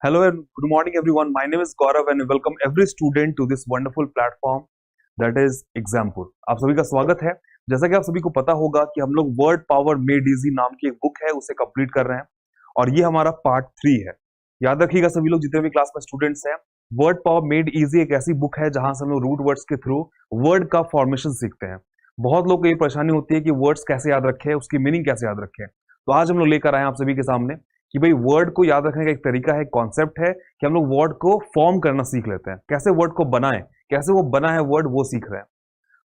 Hello and good morning, everyone. My name is Gaurav and I welcome every student to this wonderful platform that is Exampool. आप सभी का स्वागत है। जैसा कि आप सभी को पता होगा कि हम लोग वर्ड पावर मेड इजी नाम की एक बुक है उसे कंप्लीट कर रहे हैं और ये हमारा पार्ट 3 है। याद रखिएगा सभी लोग जितने भी क्लास में स्टूडेंट्स हैं, वर्ड पावर मेड इजी एक ऐसी बुक है जहां से हम लोग रूट वर्ड्स के थ्रू वर्ड का फॉर्मेशन सीखते हैं। बहुत लोग को ये परेशानी होती है कि वर्ड्स कैसे याद रखें, उसकी मीनिंग कैसे याद रखें। तो आज हम लोग लेकर आए हैं आप सभी के सामने कि भाई वर्ड को याद रखने का एक तरीका है, कॉन्सेप्ट है कि हम लोग वर्ड को फॉर्म करना सीख लेते हैं, कैसे वर्ड को बनाएं, कैसे वो बना है वर्ड वो सीख रहे हैं।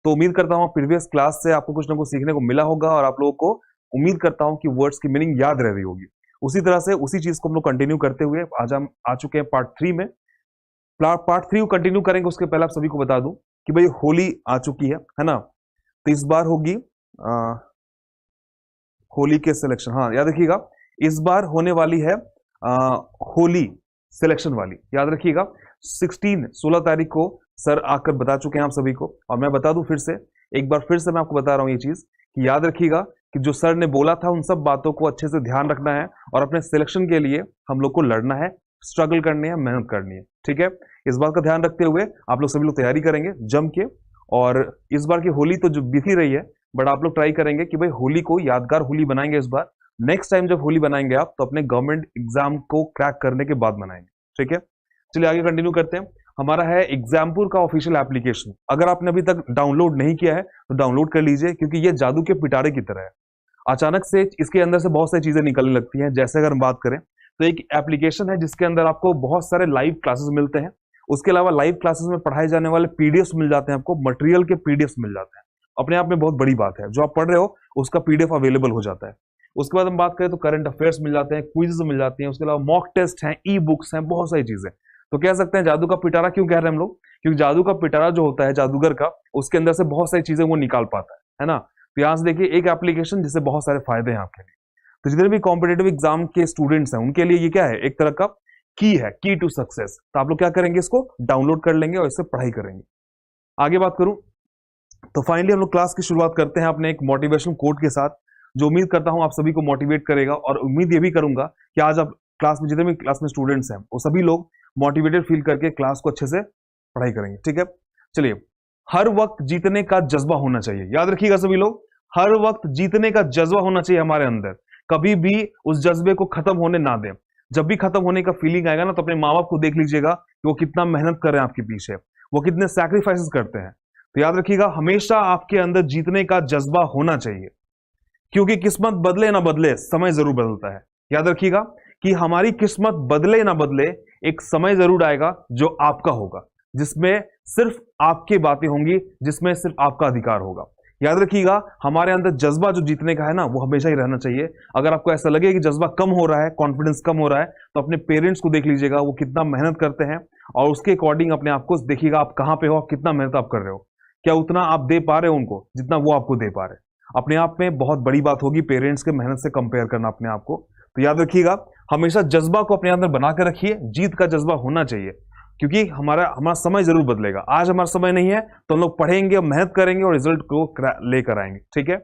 तो उम्मीद करता हूं प्रीवियस क्लास से आपको कुछ ना कुछ सीखने को मिला होगा और आप लोगों को उम्मीद करता हूं कि वर्ड्स की मीनिंग याद रह रही होगी। उसी तरह से उसी चीज को हम लोग कंटिन्यू करते हुए आज हम आ चुके हैं पार्ट 3 में। पार्ट 3 को कंटिन्यू करेंगे उसके पहले आप सभी को बता दूं कि भाई होली आ चुकी है ना। तो इस बार होगी होली के सिलेक्शन। हाँ याद रखिएगा इस बार होने वाली है होली सिलेक्शन वाली, याद रखिएगा 16 तारीख को सर आकर बता चुके हैं आप सभी को। और मैं बता दूं फिर से, एक बार फिर से मैं आपको बता रहा हूं ये चीज कि याद रखिएगा कि जो सर ने बोला था उन सब बातों को अच्छे से ध्यान रखना है और अपने सिलेक्शन के लिए हम लोग को लड़ना है, स्ट्रगल करनी है, मेहनत करनी है। ठीक है, इस बात का ध्यान रखते हुए आप लोग सभी लोग तैयारी करेंगे जम के। और इस बार की होली तो जो बीती रही है, बट आप लोग ट्राई करेंगे कि भाई होली को यादगार होली बनाएंगे इस बार। नेक्स्ट टाइम जब होली बनाएंगे आप तो अपने गवर्नमेंट एग्जाम को क्रैक करने के बाद बनाएंगे। ठीक है, चलिए आगे कंटिन्यू करते हैं। हमारा है एग्जाम्पुल का ऑफिशियल एप्लीकेशन। अगर आपने अभी तक डाउनलोड नहीं किया है तो डाउनलोड कर लीजिए, क्योंकि ये जादू के पिटारे की तरह है। अचानक से इसके अंदर से बहुत सारी चीजें निकलने लगती हैं। जैसे अगर हम बात करें तो एक एप्लीकेशन है जिसके अंदर आपको बहुत सारे लाइव क्लासेस मिलते हैं। उसके अलावा लाइव क्लासेस में पढ़ाए जाने वाले पीडीएफ मिल जाते हैं, आपको मटेरियल के पीडीएफ मिल जाते हैं। अपने आप में बहुत बड़ी बात है, जो आप पढ़ रहे हो उसका पीडीएफ अवेलेबल हो जाता है। उसके बाद हम बात करें तो करंट अफेयर्स मिल जाते हैं, क्विज़ मिल जाती हैं, उसके अलावा मॉक टेस्ट हैं, ई बुक्स हैं, बहुत सारी चीजें। तो कह सकते हैं जादू का पिटारा क्यों कह रहे हैं हम लोग, क्योंकि जादू का पिटारा जो होता है जादूगर का, उसके अंदर से बहुत सारी चीजें वो निकाल पाता है ना। तो यहां से देखिए एक एप्लीकेशन जिससे बहुत सारे फायदे हैं आपके लिए। तो जितने भी कॉम्पिटेटिव एग्जाम के स्टूडेंट्स हैं उनके लिए ये क्या है, एक तरह का की है, की टू सक्सेस। तो आप लोग क्या करेंगे, इसको डाउनलोड कर लेंगे और इससे पढ़ाई करेंगे। आगे बात करूं तो फाइनली हम लोग क्लास की शुरुआत करते हैं अपने एक मोटिवेशनल कोट के साथ, जो उम्मीद करता हूं आप सभी को मोटिवेट करेगा। और उम्मीद ये भी करूंगा कि आज आप क्लास में जितने भी क्लास में स्टूडेंट्स हैं वो सभी लोग मोटिवेटेड फील करके क्लास को अच्छे से पढ़ाई करेंगे। ठीक है, चलिए हर वक्त जीतने का जज्बा होना चाहिए। याद रखिएगा सभी लोग, हर वक्त जीतने का जज्बा होना चाहिए हमारे अंदर। कभी भी उस जज्बे को खत्म होने ना दें। जब भी खत्म होने का फीलिंग आएगा ना तो अपने माँ बाप को देख लीजिएगा कि वो कितना मेहनत कर रहे हैं आपके पीछे, वो कितने सैक्रिफाइसेस करते हैं। तो याद रखिएगा हमेशा आपके अंदर जीतने का जज्बा होना चाहिए, क्योंकि किस्मत बदले ना बदले समय जरूर बदलता है। याद रखिएगा कि हमारी किस्मत बदले ना बदले एक समय जरूर आएगा जो आपका होगा, जिसमें सिर्फ आपकी बातें होंगी, जिसमें सिर्फ आपका अधिकार होगा। याद रखिएगा हमारे अंदर जज्बा जो जीतने का है ना वो हमेशा ही रहना चाहिए। अगर आपको ऐसा लगे कि जज्बा कम हो रहा है, कॉन्फिडेंस कम हो रहा है, तो अपने पेरेंट्स को देख लीजिएगा वो कितना मेहनत करते हैं और उसके अकॉर्डिंग अपने आप को देखिएगा आप कहां पे हो, कितना मेहनत आप कर रहे हो, क्या उतना आप दे पा रहे हो उनको जितना वो आपको दे पा रहे हैं। अपने आप में बहुत बड़ी बात होगी पेरेंट्स के मेहनत से कंपेयर करना अपने आप को। तो याद रखिएगा हमेशा जज्बा को अपने अंदर बना कर रखिए, जीत का जज्बा होना चाहिए, क्योंकि हमारा समय जरूर बदलेगा। आज हमारा समय नहीं है तो हम लोग पढ़ेंगे और मेहनत करेंगे और रिजल्ट को लेकर आएंगे। ठीक है,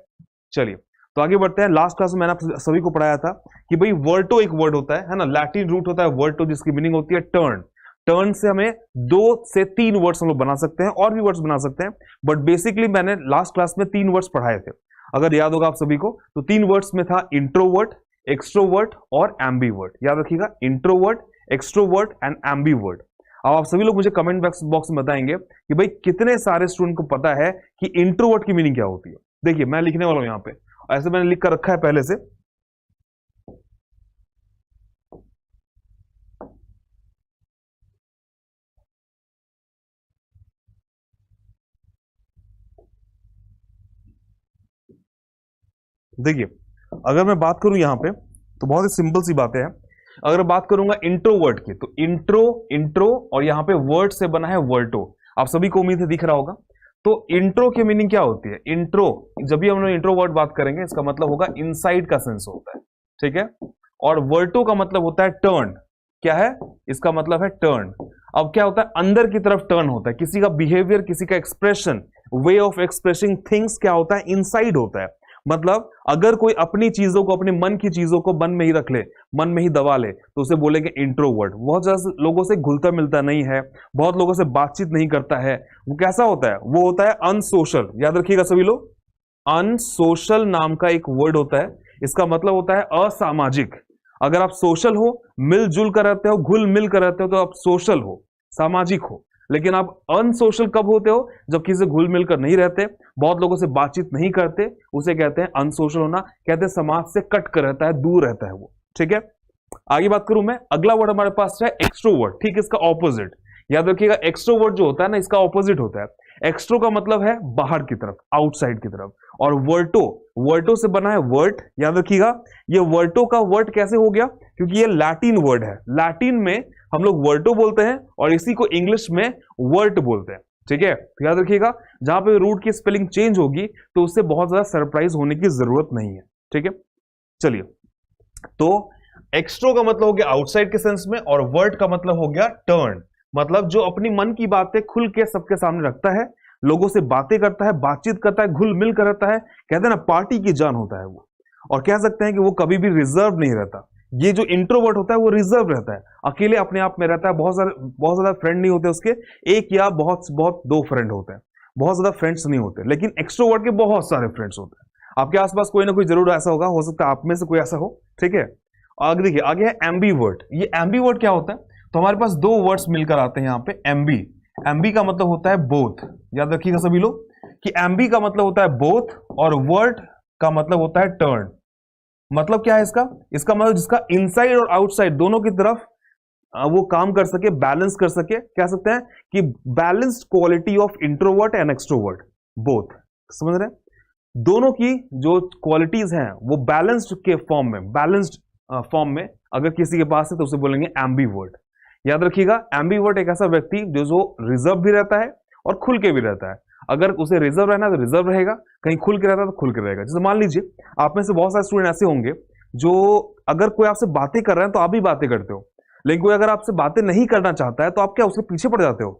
चलिए तो आगे बढ़ते हैं। लास्ट क्लास में मैंने आप सभी को पढ़ाया था कि भाई वर्टो एक वर्ड होता है ना, लैटिन रूट होता है वर्टो, जिसकी मीनिंग होती है टर्न। टर्न से हमें 2 से 3 वर्ड्स हम लोग बना सकते हैं, और भी वर्ड्स बना सकते हैं, बट बेसिकली मैंने लास्ट क्लास में 3 वर्ड्स पढ़ाए थे। अगर याद होगा आप सभी को तो 3 वर्ड्स में था इंट्रोवर्ट, एक्सट्रोवर्ट और एम्बीवर्ट। याद रखिएगा इंट्रोवर्ट, एक्सट्रोवर्ट एंड एम्बीवर्ट। अब आप सभी लोग मुझे कमेंट बॉक्स में बताएंगे कि भाई कितने सारे स्टूडेंट को पता है कि इंट्रोवर्ट की मीनिंग क्या होती है। देखिए मैं लिखने वाला हूं यहां पे, ऐसे मैंने लिख कर रखा है पहले से। देखिए अगर मैं बात करूं यहां पे तो बहुत ही सिंपल सी बातें हैं। अगर बात करूंगा इंट्रोवर्ट की तो इंट्रो और यहां पे वर्ड से बना है वर्टो। आप सभी को उम्मीद है दिख रहा होगा। तो इंट्रो की मीनिंग क्या होती है, इंट्रो जब भी हम लोग इंट्रो वर्ड बात करेंगे इसका मतलब होगा इनसाइड का सेंस होता है। ठीक है, और वर्टो का मतलब होता है टर्न। क्या है, इसका मतलब है टर्न। अब क्या होता है, अंदर की तरफ टर्न होता है, किसी का बिहेवियर, किसी का expression, way of expressing things क्या होता है, इनसाइड होता है। मतलब अगर कोई अपनी चीजों को, अपने मन की चीजों को मन में ही रख ले, मन में ही दबा ले, तो उसे बोलेंगे इंट्रोवर्ट। बहुत ज्यादा लोगों से घुलता मिलता नहीं है, बहुत लोगों से बातचीत नहीं करता है, वो कैसा होता है? वो होता है अनसोशल। याद रखिएगा सभी लोग, अनसोशल नाम का एक वर्ड होता है, इसका मतलब होता है असामाजिक। अगर आप सोशल हो, मिलजुल कर रहते हो, घुल मिल कर रहते हो, तो आप सोशल हो, सामाजिक हो। लेकिन आप अनसोशल कब होते हो? जब किसी से घुल मिलकर नहीं रहते, बहुत लोगों से बातचीत नहीं करते, उसे कहते हैं अनसोशल होना। कहते हैं समाज से कट कर रहता है, दूर रहता है वो। ठीक है, आगे बात करूं मैं। अगला वर्ड हमारे पास है एक्सट्रोवर्ट। ठीक, इसका ऑपोजिट याद रखिएगा। एक्सट्रोवर्ट जो होता है ना, इसका ऑपोजिट होता है। एक्सट्रो का मतलब है बाहर की तरफ, आउटसाइड की तरफ। और वर्टो, वर्टो से बना है वर्ट। याद रखिएगा, ये वर्टो का वर्ट कैसे हो गया? क्योंकि ये लैटिन वर्ड है। लैटिन में हम लोग वर्टो बोलते हैं और इसी को इंग्लिश में वर्ट बोलते हैं। ठीक है, तो याद रखिएगा, जहां पे रूट की स्पेलिंग चेंज होगी तो उससे बहुत ज्यादा सरप्राइज होने की जरूरत नहीं है। ठीक है, चलिए, तो एक्सट्रो का मतलब हो गया आउटसाइड के सेंस में, और वर्ट का मतलब हो गया टर्न। मतलब जो अपनी मन की बातें खुल के सबके सामने रखता है, लोगों से बातें करता है, बातचीत करता है, घुल मिल कर रहता है। कहते हैं ना, पार्टी की जान होता है वो। और कह सकते हैं कि वो कभी भी रिजर्व नहीं रहता। ये जो इंट्रोवर्ट होता है वो रिजर्व रहता है, अकेले अपने आप में रहता है। बहुत ज्यादा फ्रेंड नहीं होते उसके, एक या बहुत बहुत दो फ्रेंड होते हैं, बहुत ज्यादा फ्रेंड्स नहीं होते। लेकिन एक्सट्रोवर्ट के बहुत सारे फ्रेंड्स होते हैं। आपके आसपास कोई ना कोई जरूर ऐसा होगा, हो सकता है आप में से कोई ऐसा हो। ठीक है, आगे देखिए, आगे है एम्बीवर्ट। ये एम्बीवर्ट क्या होता है? तो हमारे पास दो वर्ड्स मिलकर आते हैं यहाँ पे। एम्बी, एम्बी का मतलब होता है बोथ। याद रखिएगा सभी लोग कि एम्बी का मतलब होता है बोथ, और वर्ट का मतलब होता है टर्न। मतलब क्या है इसका? इसका मतलब जिसका इनसाइड और आउटसाइड दोनों की तरफ वो काम कर सके, बैलेंस कर सके। कह सकते हैं कि balanced quality of introvert and extrovert both. समझ रहे हैं? दोनों की जो क्वालिटीज हैं वो बैलेंस्ड के फॉर्म में, बैलेंस्ड फॉर्म में अगर किसी के पास है तो उसे बोलेंगे एम्बीवर्ट। याद रखिएगा, एम्बीवर्ट एक ऐसा व्यक्ति जो रिजर्व भी रहता है और खुल के भी रहता है। अगर उसे रिजर्व रहना है तो रिजर्व रहेगा, कहीं खुल के रहता है तो खुल के रहेगा। जैसे मान लीजिए, आप में से बहुत सारे स्टूडेंट ऐसे होंगे जो अगर कोई आपसे बातें कर रहा है तो आप भी बातें करते हो, लेकिन कोई अगर आपसे बातें नहीं करना चाहता है तो आप क्या उसके पीछे पड़ जाते हो?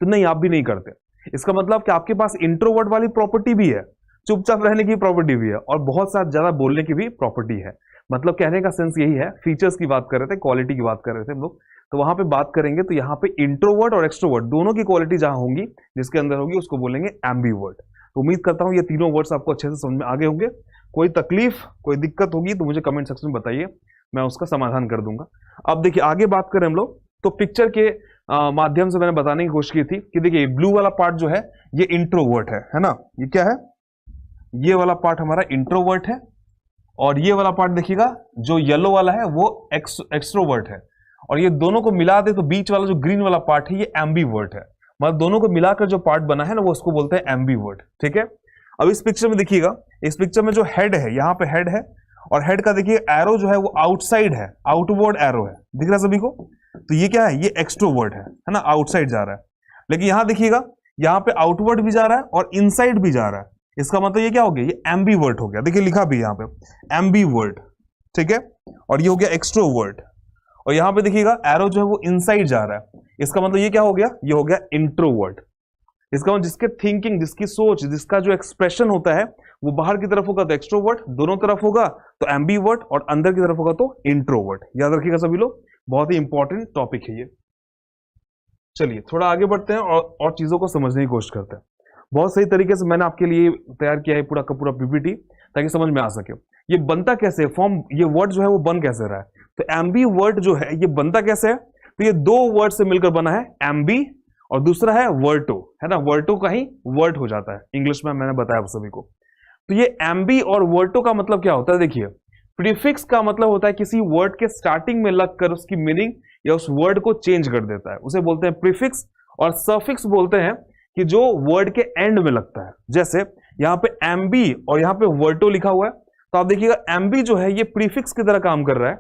तो नहीं, आप भी नहीं करते। इसका मतलब कि आपके पास इंट्रोवर्ट वाली प्रॉपर्टी भी है, चुपचाप रहने की प्रॉपर्टी भी है, और बहुत सारा ज्यादा बोलने की भी प्रॉपर्टी है। मतलब कहने का सेंस यही है। फीचर्स की बात कर रहे थे, क्वालिटी की बात कर रहे थे हम लोग, तो वहां पे बात करेंगे तो यहाँ पे इंट्रोवर्ट और एक्सट्रोवर्ट दोनों की क्वालिटी जहां होंगी, जिसके अंदर होगी, उसको बोलेंगे एम्बीवर्ट। तो उम्मीद करता हूं ये तीनों वर्ड्स आपको अच्छे से समझ में आ गए होंगे। कोई तकलीफ, कोई दिक्कत होगी तो मुझे कमेंट सेक्शन में बताइए, मैं उसका समाधान कर दूंगा। अब देखिए, आगे बात करें हम लोग, तो पिक्चर के माध्यम से मैंने बताने की कोशिश की थी कि देखिए, ब्लू वाला पार्ट जो है ये इंट्रोवर्ट है ना? ये क्या है? ये वाला पार्ट हमारा इंट्रोवर्ट है, और ये वाला पार्ट देखिएगा जो येलो वाला है वो एक्सट्रोवर्ट है। और ये दोनों को मिला दे तो बीच वाला जो ग्रीन वाला पार्ट है ये एम्बीवर्ट है। मतलब दोनों को मिलाकर जो पार्ट बना है ना, वो उसको बोलते हैं एम्बीवर्ट। ठीक है, अब इस पिक्चर में देखिएगा, इस पिक्चर में जो हेड है, यहाँ पे हेड है, और हेड का देखिए एरो जो है वो आउटसाइड है, आउटवर्ड एरो है। दिख रहा है सभी को? तो ये क्या है? ये एक्सट्रोवर्ट है ना, आउटसाइड जा रहा है। लेकिन यहां देखिएगा, यहाँ पे आउटवर्ड भी जा रहा है और इनसाइड भी जा रहा है। इसका मतलब ये क्या हो गया? ये एम्बीवर्ट हो गया। देखिए लिखा भी यहाँ पे एम्बीवर्ट। ठीक है, और ये हो गया एक्सट्रोवर्ट। और यहां पे देखिएगा एरो जो है वो इनसाइड जा रहा है। इसका मतलब ये क्या हो गया? ये हो गया इंट्रोवर्ट। इसका मतलब जिसके थिंकिंग, जिसकी सोच, जिसका जो एक्सप्रेशन होता है वो बाहर की तरफ होगा तो एक्सट्रोवर्ट, दोनों तरफ होगा तो एम्बीवर्ट, और अंदर की तरफ होगा तो इंट्रोवर्ट। याद रखिएगा सभी लोग, बहुत ही इंपॉर्टेंट टॉपिक है ये। चलिए थोड़ा आगे बढ़ते हैं और चीजों को समझने की कोशिश करते हैं। बहुत सही तरीके से मैंने आपके लिए तैयार किया है पूरा का पूरा पीपीटी, ताकि समझ में आ सके ये बनता कैसे, फॉर्म, ये वर्ड जो है वो बन कैसे रहा है। तो एम्बीवर्ट जो है ये बनता कैसे है? तो ये दो वर्ड से मिलकर बना है, एम्बी और दूसरा है वर्टो, है ना? वर्टो का ही वर्ड हो जाता है इंग्लिश में, मैंने बताया आप सभी को। तो ये एम्बी और वर्टो का मतलब क्या होता है? देखिए, प्रीफिक्स का मतलब होता है किसी वर्ड के स्टार्टिंग में लगकर उसकी मीनिंग या उस वर्ड को चेंज कर देता है, उसे बोलते हैं प्रीफिक्स। और सफिक्स बोलते हैं कि जो वर्ड के एंड में लगता है। जैसे यहां पे एम्बी और यहां पे वर्टो लिखा हुआ है, तो आप देखिएगा एम्बी जो है ये प्रीफिक्स की तरह काम कर रहा है,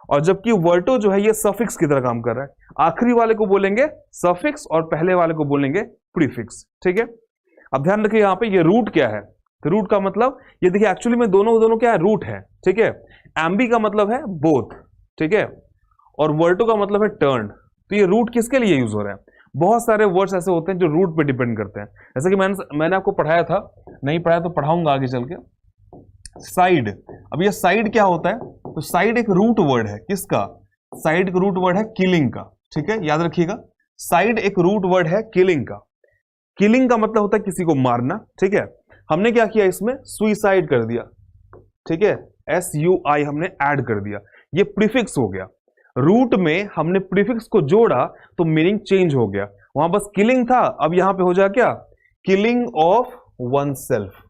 और जबकि वर्टो जो है ये सफिक्स की तरह काम कर रहा है। आखिरी वाले को बोलेंगे सफिक्स और पहले वाले को बोलेंगे प्रीफिक्स। ठीक है, अब ध्यान रखिए यहाँ पे ये रूट क्या है। तो रूट का मतलब ये देखिए, एक्चुअली में दोनों क्या है? रूट है। ठीक है, एम्बी का मतलब है बोथ, ठीक है, और वर्टो का मतलब है टर्न। तो ये रूट किसके लिए यूज हो रहा है? बहुत सारे वर्ड्स ऐसे होते हैं जो रूट पे डिपेंड करते हैं। जैसे कि मैंने आपको पढ़ाया था, नहीं पढ़ाया तो पढ़ाऊंगा आगे चल के। साइड। अब ये साइड क्या होता है? तो साइड एक रूट वर्ड है, किसका? साइड का रूट वर्ड है किलिंग का, ठीक है, याद रखिएगा। साइड एक रूट वर्ड है किलिंग का। किलिंग का मतलब होता है किसी को मारना, ठीक है। हमने क्या किया इसमें? सुइसाइड कर दिया, ठीक है, SUI हमने ऐड कर दिया, ये प्रीफिक्स हो गया। रूट में हमने प्रीफिक्स को जोड़ा तो मीनिंग चेंज हो गया। वहां बस किलिंग था, अब यहां पे हो जाए क्या? Killing of one self.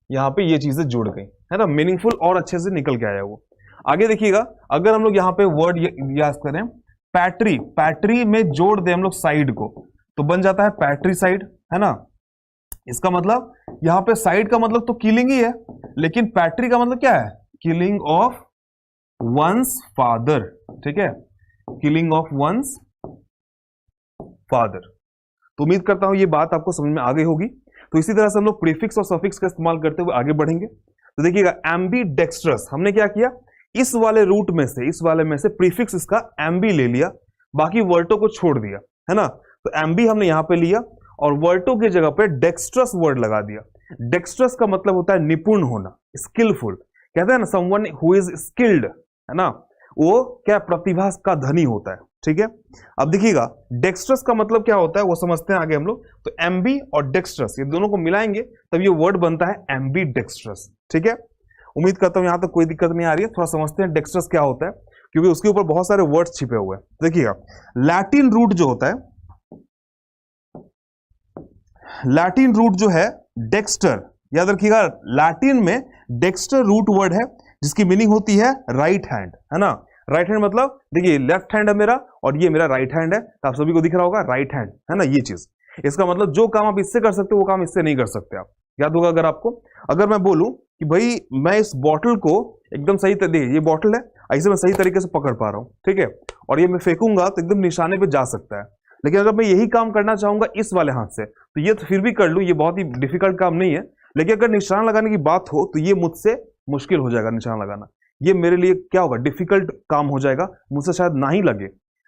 यहां पे ये चीजें जुड़ गई, है ना, मीनिंगफुल और अच्छे से निकल के आया वो। आगे देखिएगा, अगर हम लोग यहां पे वर्ड याद करें, पैट्री, पैट्री में जोड़ दे हम लोग साइड को तो बन जाता है पैट्री साइड, है ना। इसका मतलब यहां पे साइड का मतलब तो किलिंग ही है, लेकिन पैट्री का मतलब क्या है? किलिंग ऑफ वंस फादर, ठीक है, किलिंग ऑफ वंस फादर। तो उम्मीद करता हूं ये बात आपको समझ में आ गई होगी। तो इसी तरह से हम लोग प्रीफिक्स और सफिक्स का इस्तेमाल करते हुए आगे बढ़ेंगे। तो देखिएगा, एम्बीडेक्स्ट्रस, हमने क्या किया? इस वाले रूट में से, इस वाले में से प्रीफिक्स इसका एम्बी ले लिया, बाकी वर्टो को छोड़ दिया, है ना। तो एम्बी हमने यहां पे लिया और वर्टो की जगह पे डेक्स्ट्रस वर्ड लगा दिया। डेक्स्ट्रस का मतलब होता है निपुण होना, स्किलफुल। कहते हैं ना, समवन हु इज स्किल्ड, है ना, वो क्या? प्रतिभा का धनी होता है, ठीक है। अब देखिएगा, डेक्स्ट्रस का मतलब क्या होता है वो समझते हैं आगे हम लोग। तो एम्बी और डेक्स्ट्रस ये दोनों को मिलाएंगे तब ये वर्ड बनता है एम्बी डेक्स्ट्रस, ठीक है। उम्मीद करता हूं यहां तक कोई दिक्कत नहीं आ रही है। थोड़ा समझते हैं डेक्स्ट्रस क्या होता है, क्योंकि उसके ऊपर बहुत सारे वर्ड्स छिपे हुए हैं। देखिएगा, लैटिन रूट जो होता है, लैटिन रूट जो है डेक्स्टर, याद रखिएगा, लैटिन में डेक्स्टर रूट वर्ड है जिसकी मीनिंग होती है राइट हैंड, है ना। राइट हैंड मतलब देखिए, लेफ्ट हैंड है मेरा और ये मेरा राइट हैंड है, तो आप सभी को दिख रहा होगा राइट हैंड, है ना, ये चीज। इसका मतलब जो काम आप इससे कर सकते हो वो काम इससे नहीं कर सकते आप। याद होगा अगर आपको, अगर मैं बोलूं कि भाई मैं इस बॉटल को एकदम सही तरीके, ये बॉटल है, ऐसे मैं सही तरीके से पकड़ पा रहा हूं, ठीक है, और ये मैं फेंकूंगा तो एकदम निशाने पे जा सकता है। लेकिन अगर मैं यही काम करना चाहूंगा इस वाले हाथ से, तो ये तो फिर भी कर लूं, ये बहुत ही डिफिकल्ट काम नहीं है। लेकिन अगर निशान लगाने की बात हो तो ये मुझसे मुश्किल हो जाएगा निशान लगाना। ये मेरे लिए क्या होगा? डिफिकल्ट काम हो जाएगा, मुझसे शायद ना ही लगे,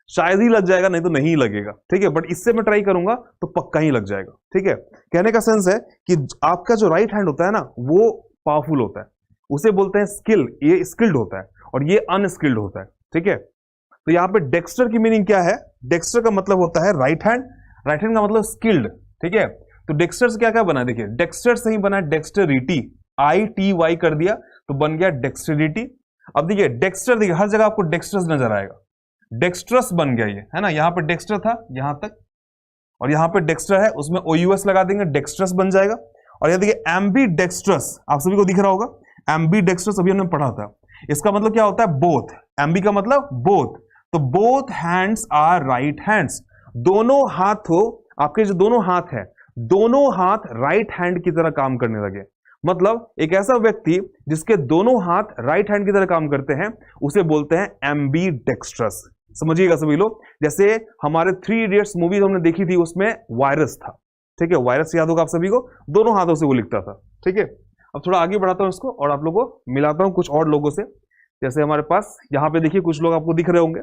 शायद ही लग जाएगा, नहीं तो नहीं लगेगा, ठीक है। बट इससे मैं ट्राई करूंगा तो पक्का ही लग जाएगा, ठीक है। कहने का सेंस है कि आपका जो राइट हैंड होता है ना, वो पावरफुल होता है, उसे बोलते हैं स्किल, ये स्किल्ड होता है और ये अनस्किल्ड होता है, ठीक है। तो यहां पे डेक्स्टर की मीनिंग क्या है? डेक्स्टर का मतलब होता है राइट हैंड, राइट हैंड का मतलब स्किल्ड, ठीक है। तो डेक्स्टर से क्या क्या बना? देखिए, डेक्स्टर से ही बना डेक्स्टरिटी, ITY कर दिया तो बन गया डेक्स्टरिटी। अब देखिए, डेक्स्टर, देखिए हर जगह आपको डेक्स्ट्रस नजर आएगा, डेक्स्ट्रस बन गया ये, है ना। यहां पे डेक्स्टर था यहां तक, और यहां पे डेक्स्टर है, उसमें OUS लगा देंगे, डेक्स्ट्रस बन जाएगा। और यह देखिए एम्बी डेक्स्ट्रस, आप सभी को दिख रहा होगा, एम्बी डेक्स्ट्रस अभी हमने पढ़ा था। इसका मतलब क्या होता है? बोथ। एम्बी का मतलब बोथ, तो both hands are right hands, दोनों हाथों, आपके जो दोनों हाथ है, दोनों हाथ राइट हैंड की तरह काम करने लगे। मतलब एक ऐसा व्यक्ति जिसके दोनों हाथ राइट हैंड की तरह काम करते हैं उसे बोलते हैं एम्बी डेक्स्ट्रस। समझिएगा सभी लोग, जैसे हमारे 3 इडियट्स मूवी हमने देखी थी, उसमें वायरस था, ठीक है, वायरस याद होगा आप सभी को, दोनों हाथों से वो लिखता था, ठीक है। अब थोड़ा आगे बढ़ाता हूं इसको और आप लोगों को मिलाता हूं कुछ और लोगों से। जैसे हमारे पास यहां पे देखिए कुछ लोग आपको दिख रहे होंगे,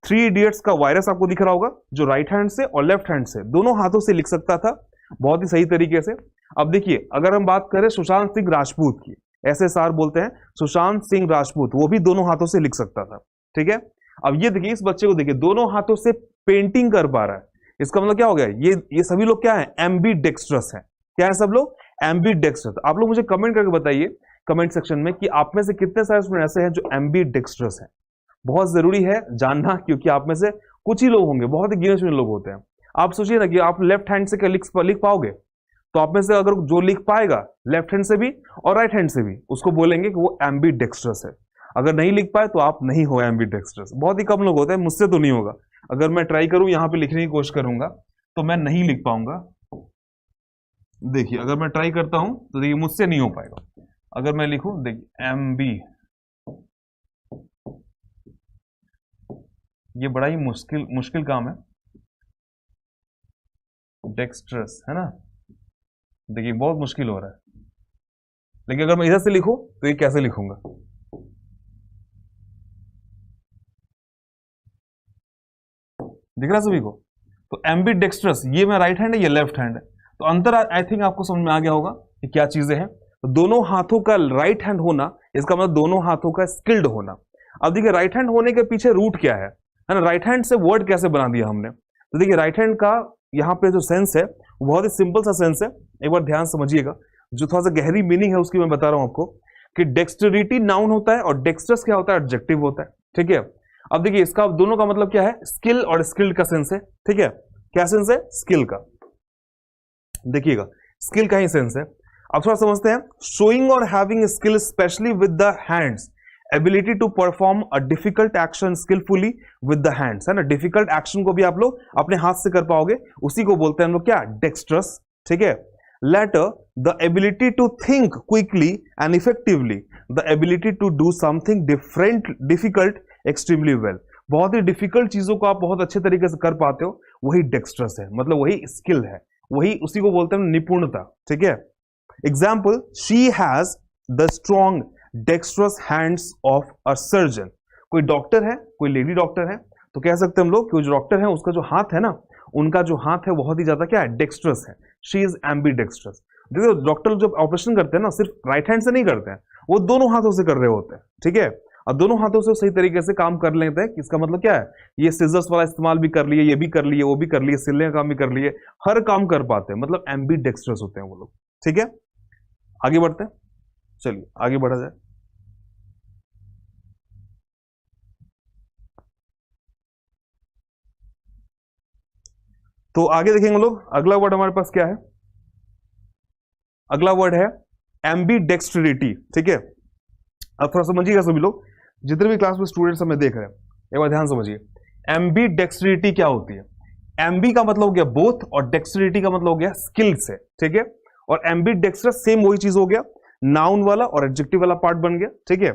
3 इडियट्स का वायरस आपको दिख रहा होगा, जो राइट हैंड से और लेफ्ट हैंड से दोनों हाथों से लिख सकता था बहुत ही सही तरीके से। अब देखिए, अगर हम बात करें सुशांत सिंह राजपूत की, SSR बोलते हैं, सुशांत सिंह राजपूत, वो भी दोनों हाथों से लिख सकता था, ठीक है। अब ये देखिए, इस बच्चे को देखिए, दोनों हाथों से पेंटिंग कर पा रहा है, इसका मतलब क्या हो गया? ये सभी लोग क्या है? एम्बीडेक्स्ट्रस है। क्या है सब लोग? एम्बीडेक्स्ट्रस। आप लोग मुझे कमेंट करके बताइए कमेंट सेक्शन में कि आप में से कितने सारे स्टूडेंट ऐसे हैं जो एम्बीडेक्स्ट्रस हैं। बहुत जरूरी है जानना, क्योंकि आप में से कुछ ही लोग होंगे, बहुत ही गिने चुने लोग होते हैं। आप सोचिए ना कि आप लेफ्ट हैंड से क्या लिख पाओगे, तो आप में से अगर जो लिख पाएगा लेफ्ट हैंड से भी और राइट हैंड से भी, उसको बोलेंगे कि वो एम्बीडेक्स्ट्रस है। अगर नहीं लिख पाए तो आप नहीं हो एम्बीडेक्स्ट्रस। बहुत ही कम लोग होते हैं, मुझसे तो नहीं होगा। अगर मैं ट्राई करूं यहां पे लिखने की कोशिश करूंगा तो मैं नहीं लिख पाऊंगा। देखिए, अगर मैं ट्राई करता हूं तो देखिए मुझसे नहीं हो पाएगा। अगर मैं लिखूं, देखिए एम्बी, ये बड़ा ही मुश्किल काम है, डेक्स्ट्रस, है ना। देखिए बहुत मुश्किल हो रहा है, लेकिन अगर मैं इधर से लिखूं तो ये कैसे लिखूंगा? दिख रहा सभी को? तो एम्बीडेक्स्ट्रस, ये मैं राइट हैंड है, ये लेफ्ट हैंड है, तो अंतर आई थिंक आपको समझ में आ गया होगा कि क्या चीजें हैं। तो दोनों हाथों का राइट हैंड होना, इसका मतलब दोनों हाथों का स्किल्ड होना। अब देखिए राइट हैंड होने के पीछे रूट क्या है ना, राइट हैंड से वर्ड कैसे बना दिया हमने। तो देखिए राइट हैंड का यहाँ पे जो सेंस है वो बहुत ही सिंपल सा सेंस है, एक बार ध्यान समझिएगा। जो थोड़ा सा गहरी मीनिंग है उसकी मैं बता रहा हूं आपको, कि डेक्सटरिटी नाउन होता है और डेक्स्ट्रस क्या होता है, एडजेक्टिव होता है। ठीक है, अब देखिए इसका दोनों का मतलब क्या है, स्किल और स्किल्ड का सेंस है। ठीक है, क्या सेंस है, स्किल का। देखिएगा स्किल का ही सेंस है। अब थोड़ा समझते हैं, शोइंग और having skill specially with the hands, ability to perform a difficult action skilfully with the hands, है ना। डिफिकल्ट एक्शन को भी आप लोग अपने हाथ से कर पाओगे, उसी को बोलते हैं हम लोग क्या, डेक्स्ट्रस। ठीक है, later the ability to think quickly and effectively, the ability to do something different difficult extremely well, बहुत ही डिफिकल्ट चीजों को आप बहुत अच्छे तरीके से कर पाते हो, वही डेक्स्ट्रस है, मतलब वही स्किल है, वही उसी को बोलते हैं निपुणता। ठीक है, example, she has the strong dextrous hands of a surgeon. कोई डॉक्टर है, कोई लेडी डॉक्टर है, तो कह सकते हैं हम लोग कि जो डॉक्टर है उसका जो हाथ है ना, उनका जो हाथ है बहुत ही ज्यादा क्या है, डेक्स्ट्रस है। She is ambidextrous. देखो डॉक्टर जब ऑपरेशन करते हैं ना, सिर्फ राइट हैंड से नहीं करते हैं, वो दोनों हाथों से कर रहे होते हैं। ठीक है, और दोनों हाथों से सही तरीके से काम कर लेते हैं। इसका मतलब क्या है, ये सिजर्स वाला इस्तेमाल भी कर लिए, ये भी कर लिए, वो भी कर लिए, सिलने का काम भी कर लिए, हर काम कर पाते हैं, मतलब एम्बीडेक्स्ट्रस होते हैं वो लोग। ठीक है, आगे बढ़ते हैं, चलिए आगे बढ़ा जाए। तो आगे देखेंगे लोग, अगला वर्ड हमारे पास क्या है, अगला वर्ड है एम्बीडेक्स्ट्रिटी। ठीक है, अब थोड़ा समझिएगा सभी लोग, जितने भी क्लास में स्टूडेंट्स हमें देख रहे हैं, एक बार ध्यान समझिए, एम्बीडेक्स्ट्रिटी क्या होती है। एम्बी का मतलब हो गया बोथ, और डेक्स्ट्रिटी का मतलब हो गया स्किल से। ठीक है, और एम्बीडेक्स्ट्रस सेम वही चीज हो गया, नाउन वाला और एडजेक्टिव वाला पार्ट बन गया। ठीक है,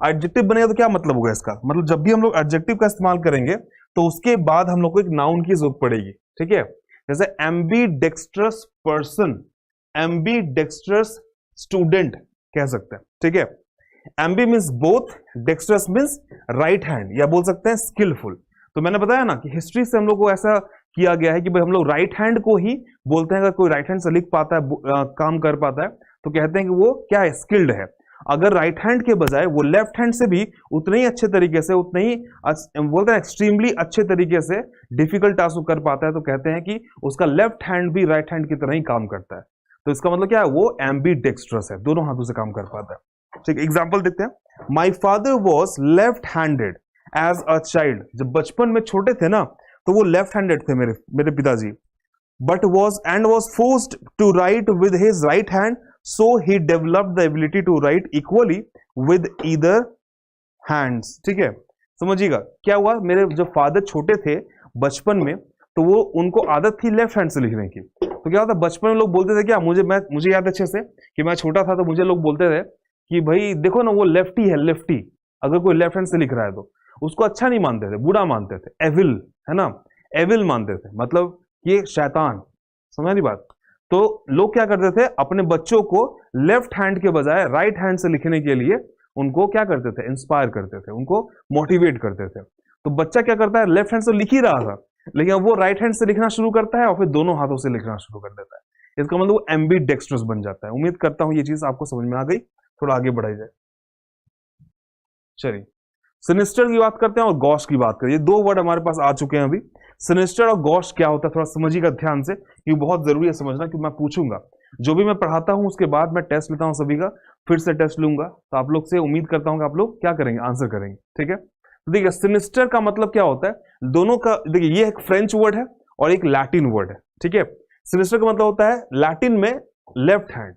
एडजेक्टिव बनेगा तो क्या मतलब होगा इसका, मतलब जब भी हम लोग एडजेक्टिव का इस्तेमाल करेंगे तो उसके बाद हम लोग को एक नाउन की जरूरत पड़ेगी। ठीक है, जैसे एम्बीडेक्स्ट्रस पर्सन, एम्बीडेक्स्ट्रस स्टूडेंट कह सकते हैं। ठीक है, ambi means both, dextrous means right hand, या बोल सकते हैं स्किलफुल। तो मैंने बताया ना कि हिस्ट्री से हम लोग को ऐसा किया गया है कि भाई हम लोग राइट हैंड को ही बोलते हैं, अगर कोई राइट हैंड से लिख पाता है, काम कर पाता है, तो कहते हैं कि वो क्या है, स्किल्ड है। अगर राइट हैंड के बजाय वो लेफ्ट हैंड से भी उतने ही अच्छे तरीके से, उतने ही बोलते हैं एक्सट्रीमली अच्छे तरीके से डिफिकल्ट टास्क को कर पाता है, तो कहते हैं कि उसका लेफ्ट हैंड भी राइट हैंड की तरह ही काम करता है। तो इसका मतलब क्या है, वो एम्बीडेक्स्ट्रस है, दोनों हाथों से काम कर पाता है। ठीक, एग्जाम्पल देखते हैं, my father was left handed as a child. जब बचपन में छोटे थे ना, तो वो लेफ्ट हैंडेड थे मेरे पिताजी, but was forced to write with his right hand, so he developed the ability to write equally with either hands. ठीक है, समझिएगा क्या हुआ, मेरे जब फादर छोटे थे बचपन में, तो वो उनको आदत थी लेफ्ट हैंड से लिखने की। तो क्या होता, बचपन में लोग बोलते थे क्या, मुझे याद अच्छे से कि मैं छोटा था तो मुझे लोग बोलते थे कि भाई देखो ना वो लेफ्टी है, लेफ्टी। अगर कोई लेफ्ट हैंड से लिख रहा है तो उसको अच्छा नहीं मानते थे, बुरा मानते थे, एविल, है ना, एविल मानते थे, मतलब ये शैतान। समझ रही बात। तो लोग क्या करते थे, अपने बच्चों को लेफ्ट हैंड के बजाय राइट हैंड से लिखने के लिए उनको क्या करते थे, इंस्पायर करते थे, उनको मोटिवेट करते थे। तो बच्चा क्या करता है, लेफ्ट हैंड से लिख ही रहा था, लेकिन अब वो राइट हैंड से लिखना शुरू करता है और फिर दोनों हाथों से लिखना शुरू कर देता है। इसका मतलब वो एम्बीडेक्स्ट्रस बन जाता है। उम्मीद करता हूं ये चीज आपको समझ में आ गई, थोड़ा आगे बढ़ाई जाए। चलिए सिनिस्टर की बात करते हैं और गॉश की बात करिए। दो वर्ड हमारे पास आ चुके हैं अभी। सिनिस्टर और गॉश क्या होता है थोड़ा समझिएगा ध्यान से, क्योंकि बहुत जरूरी है समझना, क्योंकि मैं पूछूंगा जो भी मैं पढ़ाता हूं उसके बाद मैं टेस्ट लेता हूं सभी का, फिर से टेस्ट लूंगा, तो आप लोग से उम्मीद करता हूं कि आप लोग क्या करेंगे, आंसर करेंगे। ठीक है, तो देखिए सिनिस्टर का मतलब क्या होता है, दोनों का देखिए, ये एक फ्रेंच वर्ड है और एक लैटिन वर्ड है। ठीक है, सिनिस्टर का मतलब होता है लैटिन में लेफ्ट हैंड,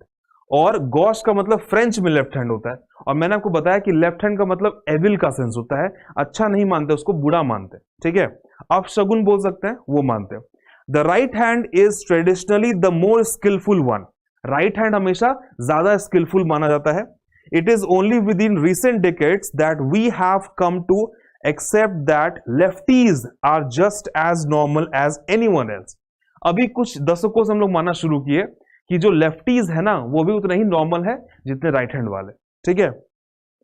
और गॉश का मतलब फ्रेंच में लेफ्ट हैंड होता है। और मैंने आपको बताया कि लेफ्ट हैंड का मतलब एविल का सेंस होता है, अच्छा नहीं मानते, उसको बुरा मानते। ठीक है, आप शगुन बोल सकते हैं, वो मानते हैं। The right hand is traditionally the more skilful one. Right hand हमेशा ज्यादा स्किलफुल माना जाता है। It is only within recent decades that we have come to accept that lefties are just as normal as anyone else. अभी कुछ दशकों से हम लोग मानना शुरू किए कि जो लेफ्टीज है ना, वो भी उतना ही नॉर्मल है जितने राइट हैंड वाले। ठीक है,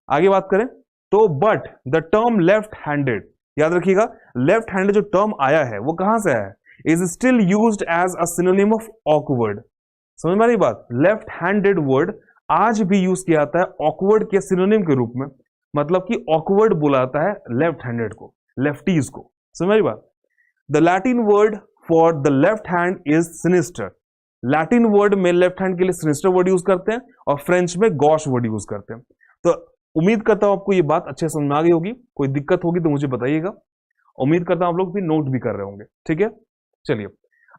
आगे बात करें तो but the term left handed, याद रखिएगा लेफ्ट हैंडेड जो टर्म आया है वो कहां से आया है, is still used as a synonym of awkward. समझ में आ रही बात, लेफ्ट हैंडेड वर्ड आज भी यूज किया जाता है ऑकवर्ड के सिनोनिम के रूप में, मतलब कि ऑकवर्ड बुलाता है लेफ्ट हैंडेड को, लेफ्टीज को। समझ बात। The Latin word for the left hand is sinister. Latin word में लेफ्ट हैंड के लिए सिनिस्टर वर्ड यूज करते हैं और फ्रेंच में गॉश वर्ड यूज करते हैं। तो उम्मीद करता हूं आपको ये बात अच्छे समझ में आ गई होगी। कोई दिक्कत होगी तो मुझे बताइएगा। उम्मीद करता हूं आप लोग भी नोट भी कर रहे होंगे। ठीक है, चलिए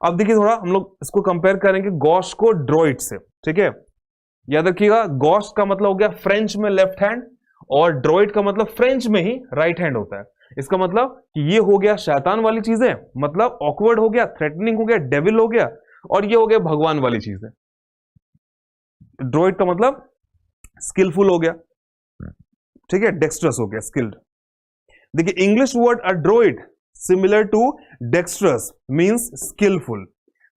अब देखिए थोड़ा हम लोग इसको कंपेयर करेंगे गॉश को ड्रॉइड से। ठीक है, याद रखिएगा गॉश का मतलब हो गया फ्रेंच में लेफ्ट हैंड और ड्रॉइड का मतलब फ्रेंच में ही राइट हैंड होता है। इसका मतलब कि ये हो गया शैतान वाली चीजें, मतलब ऑकवर्ड हो गया, थ्रेटनिंग हो गया, डेविल हो गया, और ये हो गया भगवान वाली चीजें। ड्रॉइड का मतलब स्किलफुल हो गया, ठीक है, डेक्स्ट्रस हो गया, स्किल्ड। देखिए English word adroit similar to dextrous means skilful,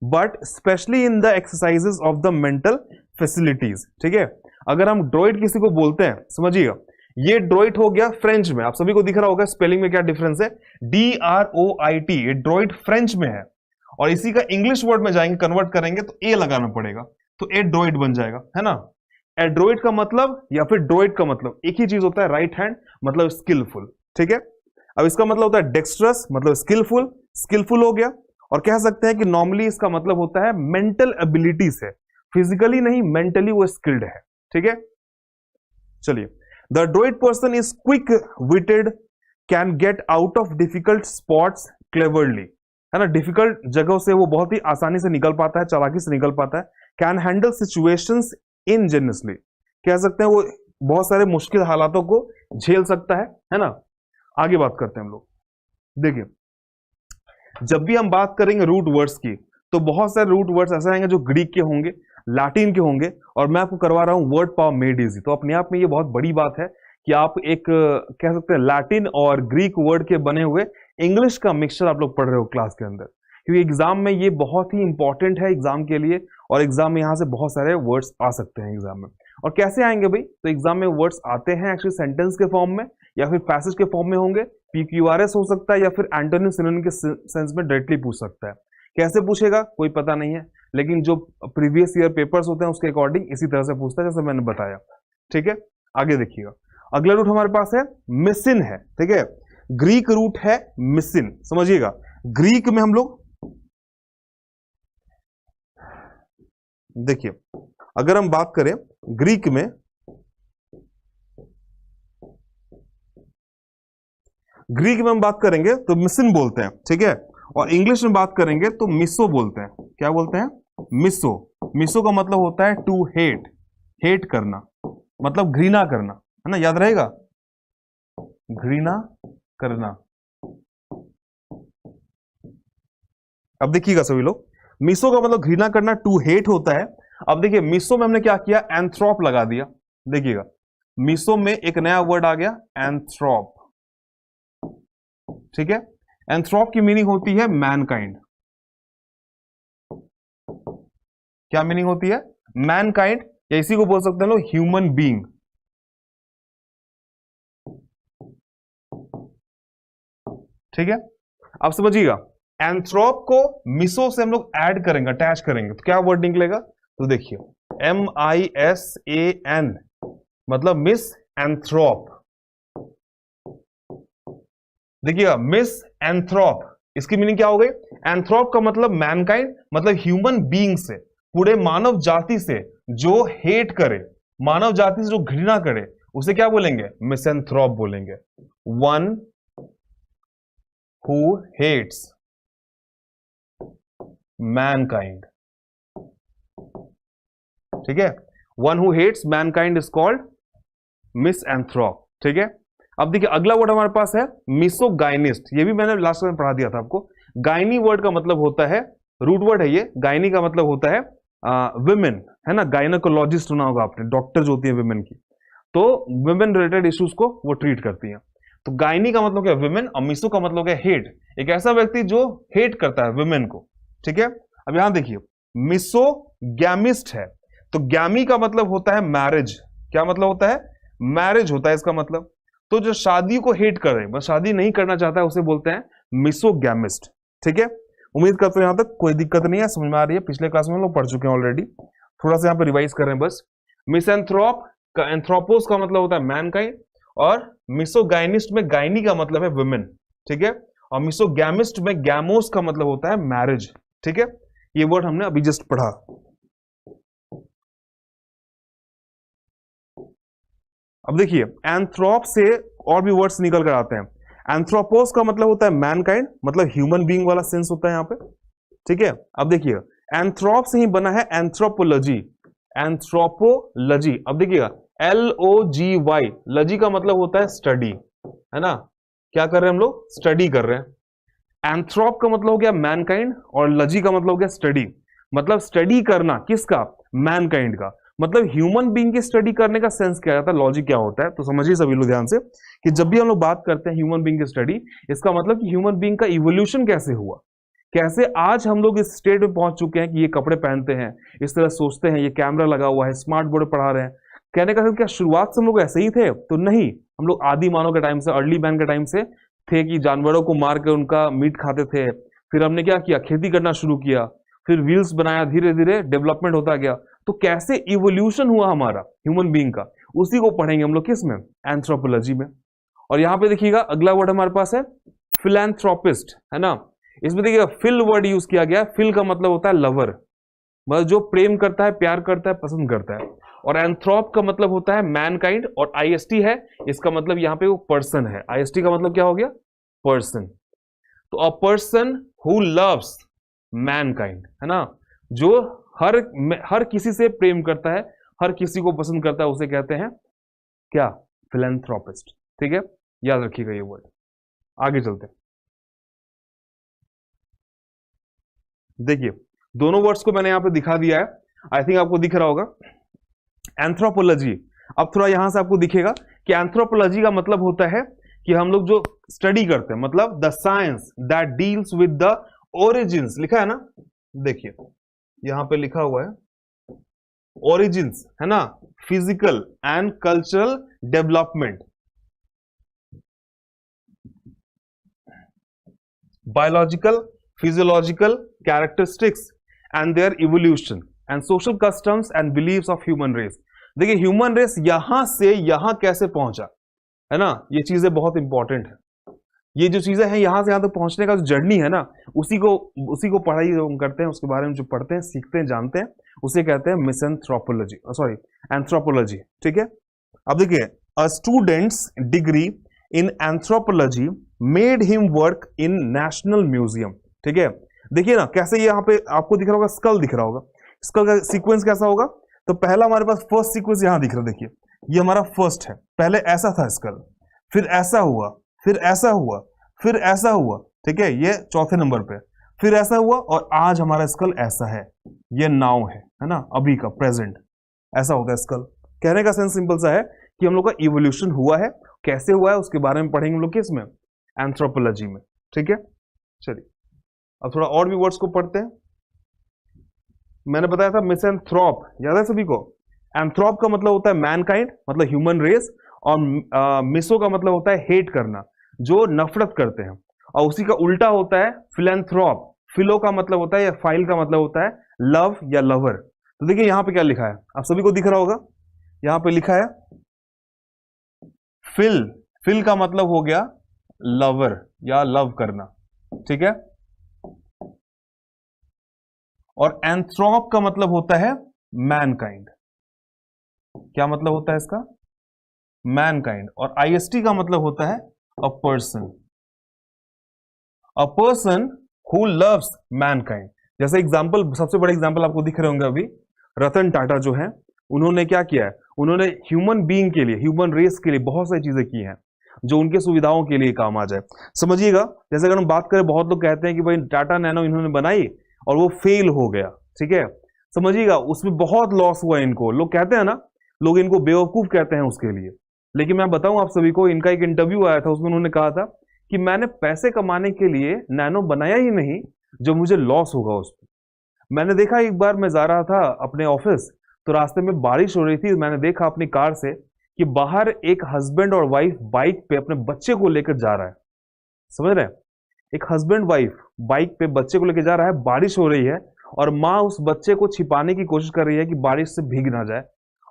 but specially in the exercises of the mental facilities. ठीक है, अगर हम ड्रॉइड किसी को बोलते हैं, समझिएगा ये ड्रॉइड हो गया फ्रेंच में, आप सभी को दिख रहा होगा स्पेलिंग में क्या डिफरेंस है, DROIT, ये ड्रॉइड फ्रेंच में है, और इसी का इंग्लिश वर्ड में जाएंगे कन्वर्ट करेंगे तो ए लगाना पड़ेगा, तो एड्रॉइड बन जाएगा, है ना। एड्रॉइड का मतलब या फिर ड्रॉइड का मतलब एक ही चीज होता है, राइट हैंड मतलब स्किलफुल। ठीक है, अब इसका मतलब होता है डेक्स्ट्रस मतलब स्किलफुल, स्किलफुल हो गया। और कह सकते हैं कि नॉर्मली इसका मतलब होता है मेंटल एबिलिटी से, फिजिकली नहीं मेंटली वो स्किल्ड है। ठीक है, चलिए the droid person is quick witted, can get out of difficult spots cleverly, है ना, डिफिकल्ट जगहों से वो बहुत ही आसानी से निकल पाता है, चालाकी से निकल पाता है। कैन हैंडल सिचुएशंस इंजेनियसली, कह सकते हैं वो बहुत सारे मुश्किल हालातों को झेल सकता है ना। आगे बात करते हैं हम लोग। देखिए जब भी हम बात करेंगे रूट वर्ड्स की तो बहुत सारे रूट वर्ड्स ऐसे आएंगे जो ग्रीक के होंगे, लैटिन के होंगे, और मैं आपको करवा रहा हूं वर्ड पावर मेड इजी। तो अपने आप में ये बहुत बड़ी बात है कि आप एक कह सकते हैं लैटिन और ग्रीक वर्ड के बने हुए इंग्लिश का मिक्सचर आप लोग पढ़ रहे हो क्लास के अंदर, क्योंकि एग्जाम में ये बहुत ही इंपॉर्टेंट है एग्जाम के लिए, और एग्जाम में यहां से बहुत सारे वर्ड्स आ सकते हैं एग्जाम में। और कैसे आएंगे भाई, तो एग्जाम में वर्ड्स आते हैं एक्चुअली सेंटेंस के फॉर्म में या फिर पैसेज के फॉर्म में होंगे, PQRS हो सकता है या फिर एंटोनिम सिनोनिम के सेंस में डायरेक्टली पूछ सकता है। कैसे पूछेगा कोई पता नहीं है, लेकिन जो प्रीवियस ईयर पेपर्स होते हैं उसके अकॉर्डिंग इसी तरह से पूछता है जैसे मैंने बताया। ठीक है, आगे देखिएगा अगला रूट हमारे पास है मिसिन है। ठीक है, ग्रीक रूट है मिसिन, समझिएगा ग्रीक में हम लोग देखिए अगर हम बात करें ग्रीक में, हम बात करेंगे तो मिसिन बोलते हैं। ठीक है, और इंग्लिश में बात करेंगे तो मिसो बोलते हैं। क्या बोलते हैं, मिसो। मिसो का मतलब होता है टू हेट, हेट करना मतलब घृणा करना, है ना, याद रहेगा, घृणा करना। अब देखिएगा सभी लोग, मिसो का मतलब घृणा करना, टू हेट होता है। अब देखिए मिसो में हमने क्या किया, एंथ्रोप लगा दिया। देखिएगा मिसो में एक नया वर्ड आ गया एंथ्रोप। ठीक है, एंथ्रोप की मीनिंग होती है मैनकाइंड। क्या मीनिंग होती है, मैनकाइंड, या इसी को बोल सकते हैं लोग ह्यूमन बीइंग। ठीक है, अब समझिएगा एंथ्रोप को मिसो से हम लोग ऐड करेंगे, अटैच करेंगे तो क्या वर्ड निकलेगा, तो देखिए MISAN मतलब मिस एंथ्रोप। देखिएगा मिस एंथ्रोप, इसकी मीनिंग क्या हो गई, एंथ्रोप का मतलब मैनकाइंड मतलब ह्यूमन बीइंग से, पूरे मानव जाति से जो हेट करे, मानव जाति से जो घृणा करे उसे क्या बोलेंगे, मिसएंथ्रोप बोलेंगे। One who hates mankind. ठीक है, one who hates mankind is called misanthrope. ठीक है, अब देखिए अगला वर्ड हमारे पास है मिसोगाइनिस्ट। ये भी मैंने लास्ट में पढ़ा दिया था आपको। गायनी वर्ड का मतलब होता है, रूट वर्ड है ये, गायनी का मतलब होता है विमेन, है ना, गायनोकोलॉजिस्ट सुना होगा आपने, डॉक्टर जो होती है विमेन की, तो विमेन रिलेटेड इश्यूज को वो ट्रीट करती हैं। तो गायनी का मतलब क्या, विमेन, और मिसो का मतलब क्या, हेट, एक ऐसा व्यक्ति जो हेट करता है विमेन को। ठीक है, अब यहां देखिए मिसोगैमिस्ट है, तो गैमी का मतलब होता है मैरिज। क्या मतलब होता है, मैरिज होता है इसका मतलब। तो जो शादी को हेट कर रहे हैं, बस शादी नहीं करना चाहता है, उसे बोलते हैं मिसोगैमिस्ट। ठीक है, उम्मीद करते हैं यहां तक कोई दिक्कत नहीं है, समझ में आ रही है। पिछले क्लास में हम लोग पढ़ चुके हैं ऑलरेडी, थोड़ा सा यहां पर रिवाइज कर रहे हैं बस। मिसैंथ्रोप का एंथ्रोपोस का मतलब होता है मैनकाइंड, और मिसोगाइनिस्ट में गाइनी का मतलब है वुमेन, ठीक है, और मिसोगैमिस्ट में गैमोस का मतलब होता है मैरिज, ठीक है। ये वर्ड हमने अभी जस्ट पढ़ा। अब देखिए एंथ्रोप से और भी वर्ड्स निकल कर आते हैं। एंथ्रोपोस का मतलब होता है मैनकाइंड, मतलब ह्यूमन बीइंग वाला सेंस होता है यहां पे, ठीक है। अब देखिए एंथ्रोप से ही बना है एंथ्रोपोलॉजी, एंथ्रोपोलॉजी। अब देखिएगा LOGY, लजी का मतलब होता है स्टडी, है ना, क्या कर रहे हैं हम लोग, स्टडी कर रहे हैं। एंथ्रोप का मतलब हो गया मैनकाइंड और लजी का मतलब हो गया स्टडी, मतलब स्टडी करना किसका, मैनकाइंड का, मतलब ह्यूमन बीइंग की स्टडी करने का सेंस क्या आता है, लॉजिक क्या होता है। तो समझिए सभी लोग ध्यान से कि जब भी हम लोग बात करते हैं ह्यूमन बीइंग की स्टडी, इसका मतलब कि ह्यूमन बीइंग का इवोल्यूशन कैसे हुआ, कैसे आज हम लोग इस स्टेट में पहुंच चुके हैं कि ये कपड़े पहनते हैं, इस तरह सोचते हैं, ये कैमरा लगा हुआ है, स्मार्ट बोर्ड पढ़ा रहे हैं। कहने का क्या शुरुआत से हम लोग ऐसे ही थे, तो नहीं, हम लोग आदि मानव के टाइम से, अर्ली मैन के टाइम से थे कि जानवरों को मार के उनका मीट खाते थे। फिर हमने क्या किया, खेती करना शुरू किया, फिर व्हील्स बनाया, धीरे धीरे डेवलपमेंट होता गया। तो कैसे इवोल्यूशन हुआ हमारा ह्यूमन बीइंग का, उसी को पढ़ेंगे हम लोग किस में, एंथ्रोपोलॉजी में। और यहां पे देखिएगा अगला वर्ड हमारे पास है फिलैंथ्रोपिस्ट, है ना। इसमें देखिएगा फिल वर्ड यूज किया गया। फिल का मतलब होता है लवर, मतलब जो प्रेम करता है, प्यार करता है, पसंद करता है। और एंथ्रोप का मतलब होता है मैनकाइंड, और आईएसटी है, इसका मतलब यहां पे वो पर्सन है। आईएसटी का मतलब क्या हो गया, पर्सन। तो a person who loves Mankind, है ना, जो हर किसी से प्रेम करता है, हर किसी को पसंद करता है, उसे कहते हैं क्या, फिलैंथ्रोपिस्ट, ठीक है। याद रखिएगा ये वर्ड। आगे चलते हैं। देखिए दोनों वर्ड्स को मैंने यहां पे दिखा दिया है, आई थिंक आपको दिख रहा होगा। एंथ्रोपोलॉजी, अब थोड़ा यहां से आपको दिखेगा कि एंथ्रोपोलॉजी का मतलब होता है कि हम लोग जो स्टडी करते हैं, मतलब the science that deals with the origins, लिखा है ना, देखिए यहां पे लिखा हुआ है ओरिजिन्स, है ना, physical and cultural development, biological, physiological characteristics and their evolution and social customs and beliefs of human race। देखिए ह्यूमन रेस यहां से यहां कैसे पहुंचा, है ना, ये चीजें बहुत इंपॉर्टेंट है। ये जो चीजें हैं यहां से यहां तक पहुंचने का जो जर्नी है ना, उसी को पढ़ाई हम करते हैं, उसके बारे में जो पढ़ते हैं, सीखते हैं, जानते हैं, उसे कहते हैं मिसएंथ्रोपोलॉजी, सॉरी एंथ्रोपोलॉजी, ठीक है। अब देखिए a students degree in anthropology made him work in national museum, ठीक है। देखिए ना कैसे ये यहाँ पे आपको दिख रहा होगा, स्कल दिख रहा होगा, स्कल का सीक्वेंस कैसा होगा। तो पहला हमारे पास फर्स्ट सीक्वेंस यहां दिख रहा है, देखिए ये हमारा फर्स्ट है, पहले ऐसा था स्कल, फिर ऐसा हुआ, फिर ऐसा हुआ, फिर ऐसा हुआ, ठीक है, ये चौथे नंबर पे, फिर ऐसा हुआ, और आज हमारा स्कल ऐसा है, ये नाउ है ना, अभी का प्रेजेंट ऐसा होता है स्कल। कहने का सेंस सिंपल सा है कि हम लोग का इवोल्यूशन हुआ है, कैसे हुआ है उसके बारे में पढ़ेंगे हम लोग किस में, एंथ्रोपोलॉजी में, ठीक है। चलिए अब थोड़ा और भी वर्ड्स को पढ़ते हैं। मैंने बताया था मिसएंथ्रोप, याद है सभी को। एंथ्रोप का मतलब होता है मैनकाइंड, मतलब ह्यूमन रेस, और मिसो का मतलब होता है हेट करना, जो नफरत करते हैं, और उसी का उल्टा होता है फिलैंथ्रोप। फिलो का मतलब होता है, या फाइल का मतलब होता है लव या लवर। तो देखिए यहां पे क्या लिखा है, आप सभी को दिख रहा होगा, यहां पे लिखा है फिल, फिल का मतलब हो गया लवर या लव करना, ठीक है। और एंथ्रोप का मतलब होता है मैनकाइंड, क्या मतलब होता है इसका, मैनकाइंड। और आईएसटी का मतलब होता है a person, a person who loves Mankind. जैसे एग्जांपल, सबसे बड़े एग्जांपल आपको दिख रहे होंगे अभी, रतन टाटा जो है, उन्होंने क्या किया है, उन्होंने ह्यूमन बीइंग के लिए, ह्यूमन रेस के लिए बहुत सारी चीजें की हैं जो उनके सुविधाओं के लिए काम आ जाए। समझिएगा, जैसे अगर हम बात करें, बहुत लोग कहते हैं कि भाई टाटा नैनो इन्होंने बनाई और वो फेल हो गया, ठीक है। समझिएगा उसमें बहुत लॉस हुआ इनको, लोग कहते हैं ना, लोग इनको बेवकूफ कहते हैं उसके लिए। लेकिन मैं बताऊं आप सभी को, इनका एक इंटरव्यू आया था, उसमें उन्होंने कहा था कि मैंने पैसे कमाने के लिए नैनो बनाया ही नहीं जो मुझे लॉस होगा उस पर। मैंने देखा एक बार मैं जा रहा था अपने ऑफिस, तो रास्ते में बारिश हो रही थी, मैंने देखा अपनी कार से कि बाहर एक हस्बैंड और वाइफ बाइक पे अपने बच्चे को लेकर जा रहा है, समझ रहे हैं, एक हस्बैंड वाइफ बाइक पे बच्चे को लेकर जा रहा है, बारिश हो रही है, और माँ उस बच्चे को छिपाने की कोशिश कर रही है कि बारिश से भीग ना जाए,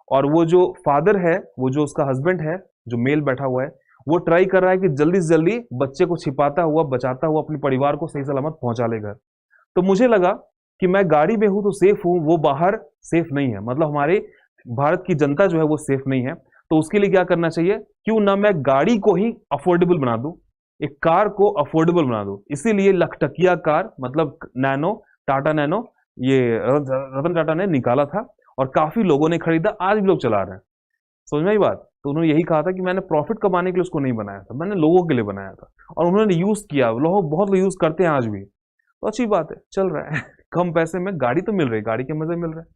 और वो जो फादर है, वो जो उसका हस्बैंड है, जो मेल बैठा हुआ है, वो ट्राई कर रहा है कि जल्दी से जल्दी बच्चे को छिपाता हुआ, बचाता हुआ अपने परिवार को सही सलामत पहुंचा ले घर। तो मुझे लगा कि मैं गाड़ी में हूं तो सेफ हूं, वो बाहर सेफ नहीं है, मतलब हमारे भारत की जनता जो है वो सेफ नहीं है। तो उसके लिए क्या करना चाहिए, क्यों ना मैं गाड़ी को ही अफोर्डेबल बना दूं, एक कार को अफोर्डेबल बना दूं। इसीलिए लखटकिया कार, मतलब नैनो, टाटा नैनो, ये रतन टाटा ने निकाला था और काफी लोगों ने खरीदा, आज भी लोग चला रहे हैं। समझ में आई बात। तो उन्होंने यही कहा था कि मैंने प्रॉफिट कमाने के लिए उसको नहीं बनाया था, मैंने लोगों के लिए बनाया था, और उन्होंने यूज किया, लोग बहुत लोग यूज करते हैं आज भी, तो अच्छी बात है, चल रहा है। कम पैसे में गाड़ी तो मिल रही है, गाड़ी के मजे मिल रहे हैं।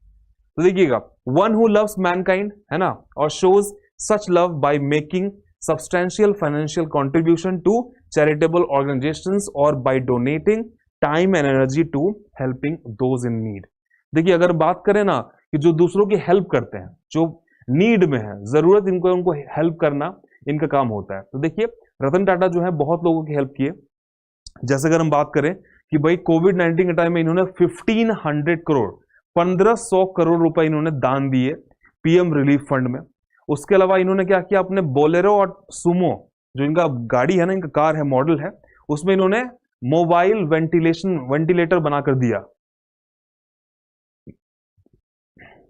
तो देखिएगा, वन हु लव्स मैनकाइंड, है ना, और shows such love by making substantial financial contribution to charitable organisations और by donating time and energy to helping those in need. देखिए, अगर बात करें ना कि जो दूसरों की हेल्प करते हैं, जो नीड में है, जरूरत इनको, उनको हेल्प करना इनका काम होता है। तो देखिए, रतन टाटा जो है बहुत लोगों की हेल्प किए। जैसे अगर हम बात करें कि भाई कोविड-19 के टाइम में इन्होंने 1500 करोड़, 1500 करोड़ रुपए इन्होंने दान दिए पीएम रिलीफ फंड में। उसके अलावा इन्होंने क्या किया, अपने बोलेरो और सुमो, जो इनका गाड़ी है ना, इनका कार है, मॉडल है, उसमें इन्होंने मोबाइल वेंटिलेटर बनाकर दिया।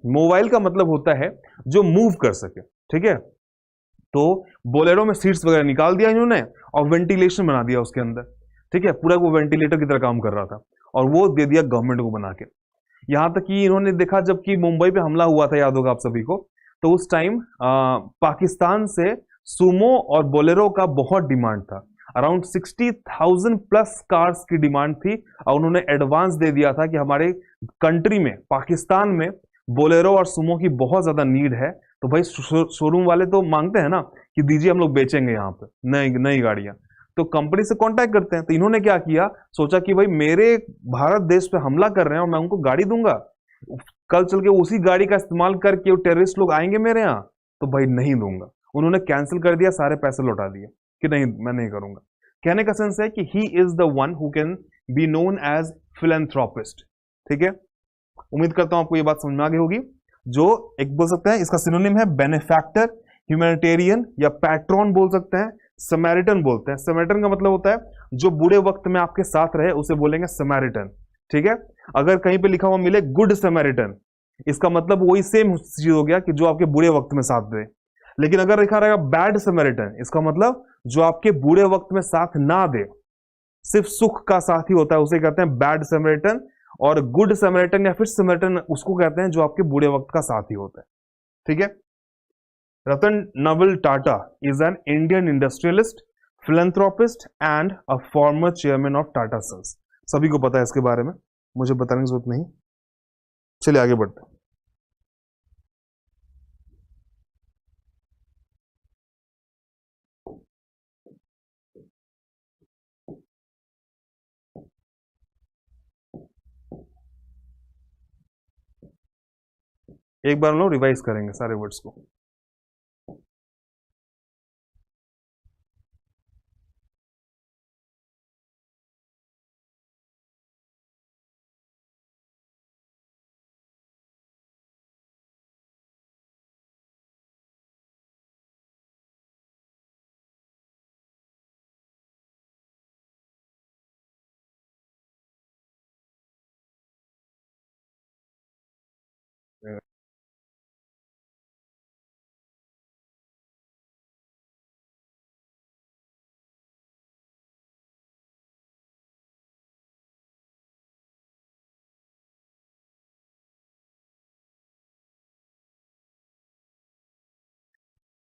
मोबाइल का मतलब होता है जो मूव कर सके, ठीक है। तो बोलेरो में सीट्स वगैरह निकाल दिया इन्होंने और वेंटिलेशन बना दिया उसके अंदर, ठीक है, पूरा वो वेंटिलेटर की तरह काम कर रहा था, और वो दे दिया गवर्नमेंट को बना के। यहां तक कि इन्होंने देखा, जबकि मुंबई पे हमला हुआ था, याद होगा आप सभी को, तो उस टाइम पाकिस्तान से सुमो और बोलेरो का बहुत डिमांड था, अराउंड 60,000 प्लस कार्स की डिमांड थी, और उन्होंने एडवांस दे दिया था कि हमारे कंट्री में, पाकिस्तान में बोलेरो और सुमो की बहुत ज्यादा नीड है। तो भाई शोरूम वाले तो मांगते हैं ना कि दीजिए, हम लोग बेचेंगे यहाँ पे नई नई गाड़ियां, तो कंपनी से कांटेक्ट करते हैं। तो इन्होंने क्या किया, सोचा कि भाई मेरे भारत देश पे हमला कर रहे हैं और मैं उनको गाड़ी दूंगा, कल चल के उसी गाड़ी का इस्तेमाल करके वो टेररिस्ट लोग आएंगे मेरे यहाँ, तो भाई नहीं दूंगा। उन्होंने कैंसिल कर दिया, सारे पैसे लौटा दिए कि नहीं, मैं नहीं करूंगा। कहने का सेंस है कि he is the one who can be known as philanthropist, ठीक है। उम्मीद करता हूं आपको ये बात समझ में आ गई होगी। जो एक बोल सकते हैं, इसका सिनोनिम है बेनिफैक्टर, ह्यूमैनिटेरियन, या पैट्रॉन बोल सकते हैं, समैरिटन बोलते हैं। समैरिटन का मतलब होता है जो बुरे वक्त में आपके साथ रहे, उसे बोलेंगे समैरिटन, ठीक है। अगर कहीं पे लिखा हुआ मिले गुड समैरिटन, इसका मतलब वही सेम चीज हो गया कि जो आपके बुरे वक्त में साथ दे। लेकिन अगर लिखा रहेगा बैड समैरिटन, इसका मतलब जो आपके बुरे वक्त में साथ ना दे, सिर्फ सुख का साथी होता है, उसे कहते हैं बैड समैरिटन। और गुड समैरिटन या फिर समैरिटन उसको कहते हैं जो आपके बुरे वक्त का साथी होता है, ठीक है। Ratan Naval Tata is an Indian industrialist, philanthropist and a former chairman of Tata Sons. सभी को पता है इसके बारे में, मुझे बताने की जरूरत नहीं। चलिए आगे बढ़ते हैं। एक बार हम लोग रिवाइज करेंगे सारे वर्ड्स को।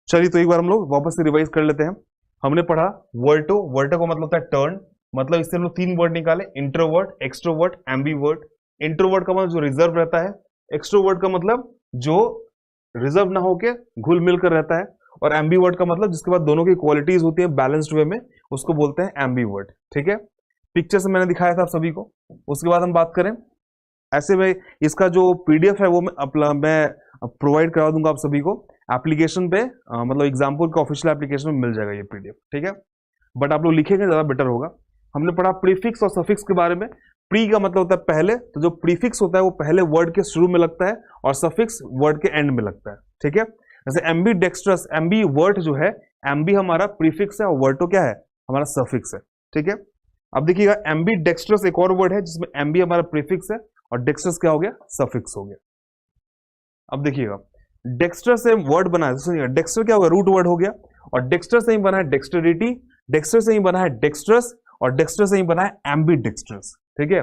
चलिए, तो एक बार हम लोग वापस से रिवाइज कर लेते हैं। हमने पढ़ा वर्टो, वर्टो का मतलब होता है टर्न, मतलब इससे हम लोग 3 वर्ड निकाले, इंट्रोवर्ट, एक्सट्रोवर्ट, एम्बीवर्ट। इंट्रोवर्ट का मतलब जो रिजर्व रहता है, एक्सट्रोवर्ट का मतलब जो रिजर्व ना होके घुल मिलकर रहता है, और एम्बीवर्ट का मतलब जिसके पास दोनों की क्वालिटीज होती है बैलेंस्ड वे में, उसको बोलते हैं एम्बीवर्ट, ठीक है। पिक्चर से मैंने दिखाया था आप सभी को। उसके बाद हम बात करें, ऐसे में इसका जो पीडीएफ है वो मैं प्रोवाइड करा दूंगा आप सभी को एप्लीकेशन पे, मतलब एग्जाम्पल का ऑफिशियल एप्लीकेशन में मिल जाएगा ये पीडीएफ, ठीक है। बट आप लोग लिखेंगे ज्यादा बेटर होगा। हमने पढ़ा प्रीफिक्स और सफिक्स के बारे में। प्री का मतलब होता है पहले, तो जो प्रीफिक्स होता है वो पहले वर्ड के शुरू में लगता है और सफिक्स वर्ड के एंड में लगता है। ठीक है, जैसे एम्बी डेक्स्ट्रस, एम्बी वर्ड जो है, एम्बी हमारा प्रीफिक्स है और वर्ड तो क्या है, हमारा सफिक्स है। ठीक है, अब देखिएगा एम्बी डेक्स्ट्रस एक और वर्ड है जिसमें एम्बी हमारा प्रीफिक्स है और डेक्स्ट्रस क्या हो गया, सफिक्स हो गया। अब देखिएगा डेक्स्टर से वर्ड बना है, सुनिएगा डेक्स्टर क्या होगा, रूट वर्ड हो गया, और डेक्स्टर से ही बना है डेक्स्टरिटी, डेक्स्टर से ही बना है डेक्स्ट्रस, और डेक्स्टर से ही बना है एम्बी डेक्स्ट्रस। ठीक है,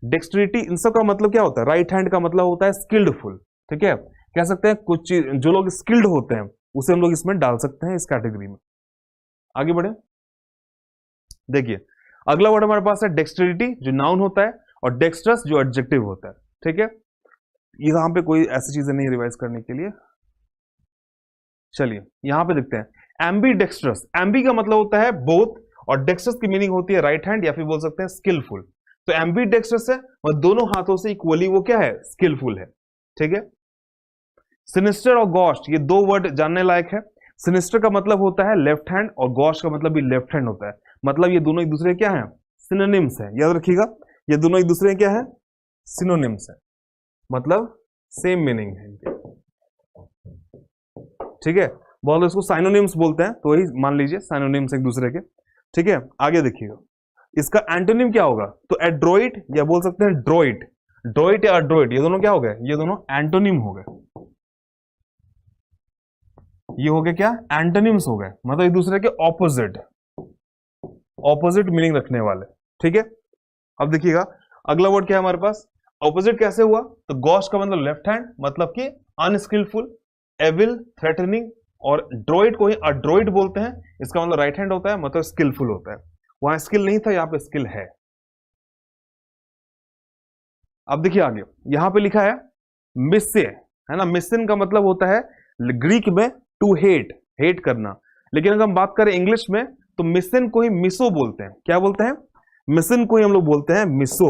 डेक्स्टरिटी इन सब का मतलब क्या होता है, राइट हैंड का मतलब होता है स्किल्डफुल। ठीक है, कह सकते हैं कुछ चीज जो लोग स्किल्ड होते हैं उसे हम लोग इसमें डाल सकते हैं, इस कैटेगरी में। आगे बढ़े, देखिए अगला वर्ड हमारे पास है डेक्स्टरिटी जो नाउन होता है, और डेक्स्ट्रस जो एडजेक्टिव होता है। ठीक है, यहां पे कोई ऐसी चीजें नहीं रिवाइज करने के लिए। चलिए यहां पे देखते हैं एम्बी डेक्स्ट्रस, एम्बी का मतलब होता है बोथ, और डेक्स्ट्रस की मीनिंग होती है राइट हैंड या फिर बोल सकते हैं स्किलफुल। तो एम्बी डेक्स्ट्रस है और दोनों हाथों से इक्वली वो क्या है, स्किलफुल है। ठीक है, सिनिस्टर और गॉस्ट ये दो वर्ड जानने लायक है। सिनिस्टर का मतलब होता है लेफ्ट हैंड और गॉस्ट का मतलब भी लेफ्ट हैंड होता है, मतलब ये दोनों एक दूसरे क्या है, सिनोनिम्स है। याद रखिएगा ये दोनों एक दूसरे क्या है, सिनोनिम्स है, मतलब सेम मीनिंग है। ठीक है, बहुत लोग इसको साइनोनिम्स बोलते हैं, तो वही मान लीजिए साइनोनिम्स एक दूसरे के। ठीक है, आगे देखिएगा इसका एंटोनिम क्या होगा, तो एड्रोइड या बोल सकते हैं ड्रोइड, ड्रोइड या एड्रोइड ये दोनों क्या हो गए, ये दोनों एंटोनिम हो गए। ये हो गए क्या, एंटोनिम्स हो गए, मतलब एक दूसरे के ऑपोजिट, ऑपोजिट मीनिंग रखने वाले। ठीक है, अब देखिएगा अगला वर्ड क्या है हमारे पास, ऑपोजिट कैसे हुआ, तो गॉश का मतलब लेफ्ट हैंड, मतलब कि अनस्किलफुल, एविल, थ्रेटनिंग, और ड्रोइड को ही अड्रोइड बोलते हैं, इसका मतलब राइट हैंड होता है, मतलब स्किलफुल होता है। वहां स्किल नहीं था, यहां पे स्किल है। अब देखिए आगे यहां पे लिखा है मिस्से, है ना, मिस्सिन का मतलब होता है ग्रीक में टू हेट, हेट करना, लेकिन अगर हम बात करें इंग्लिश में तो मिस्सिन को ही मिसो बोलते हैं। क्या बोलते हैं, मिस्सिन को ही हम लोग बोलते हैं मिसो।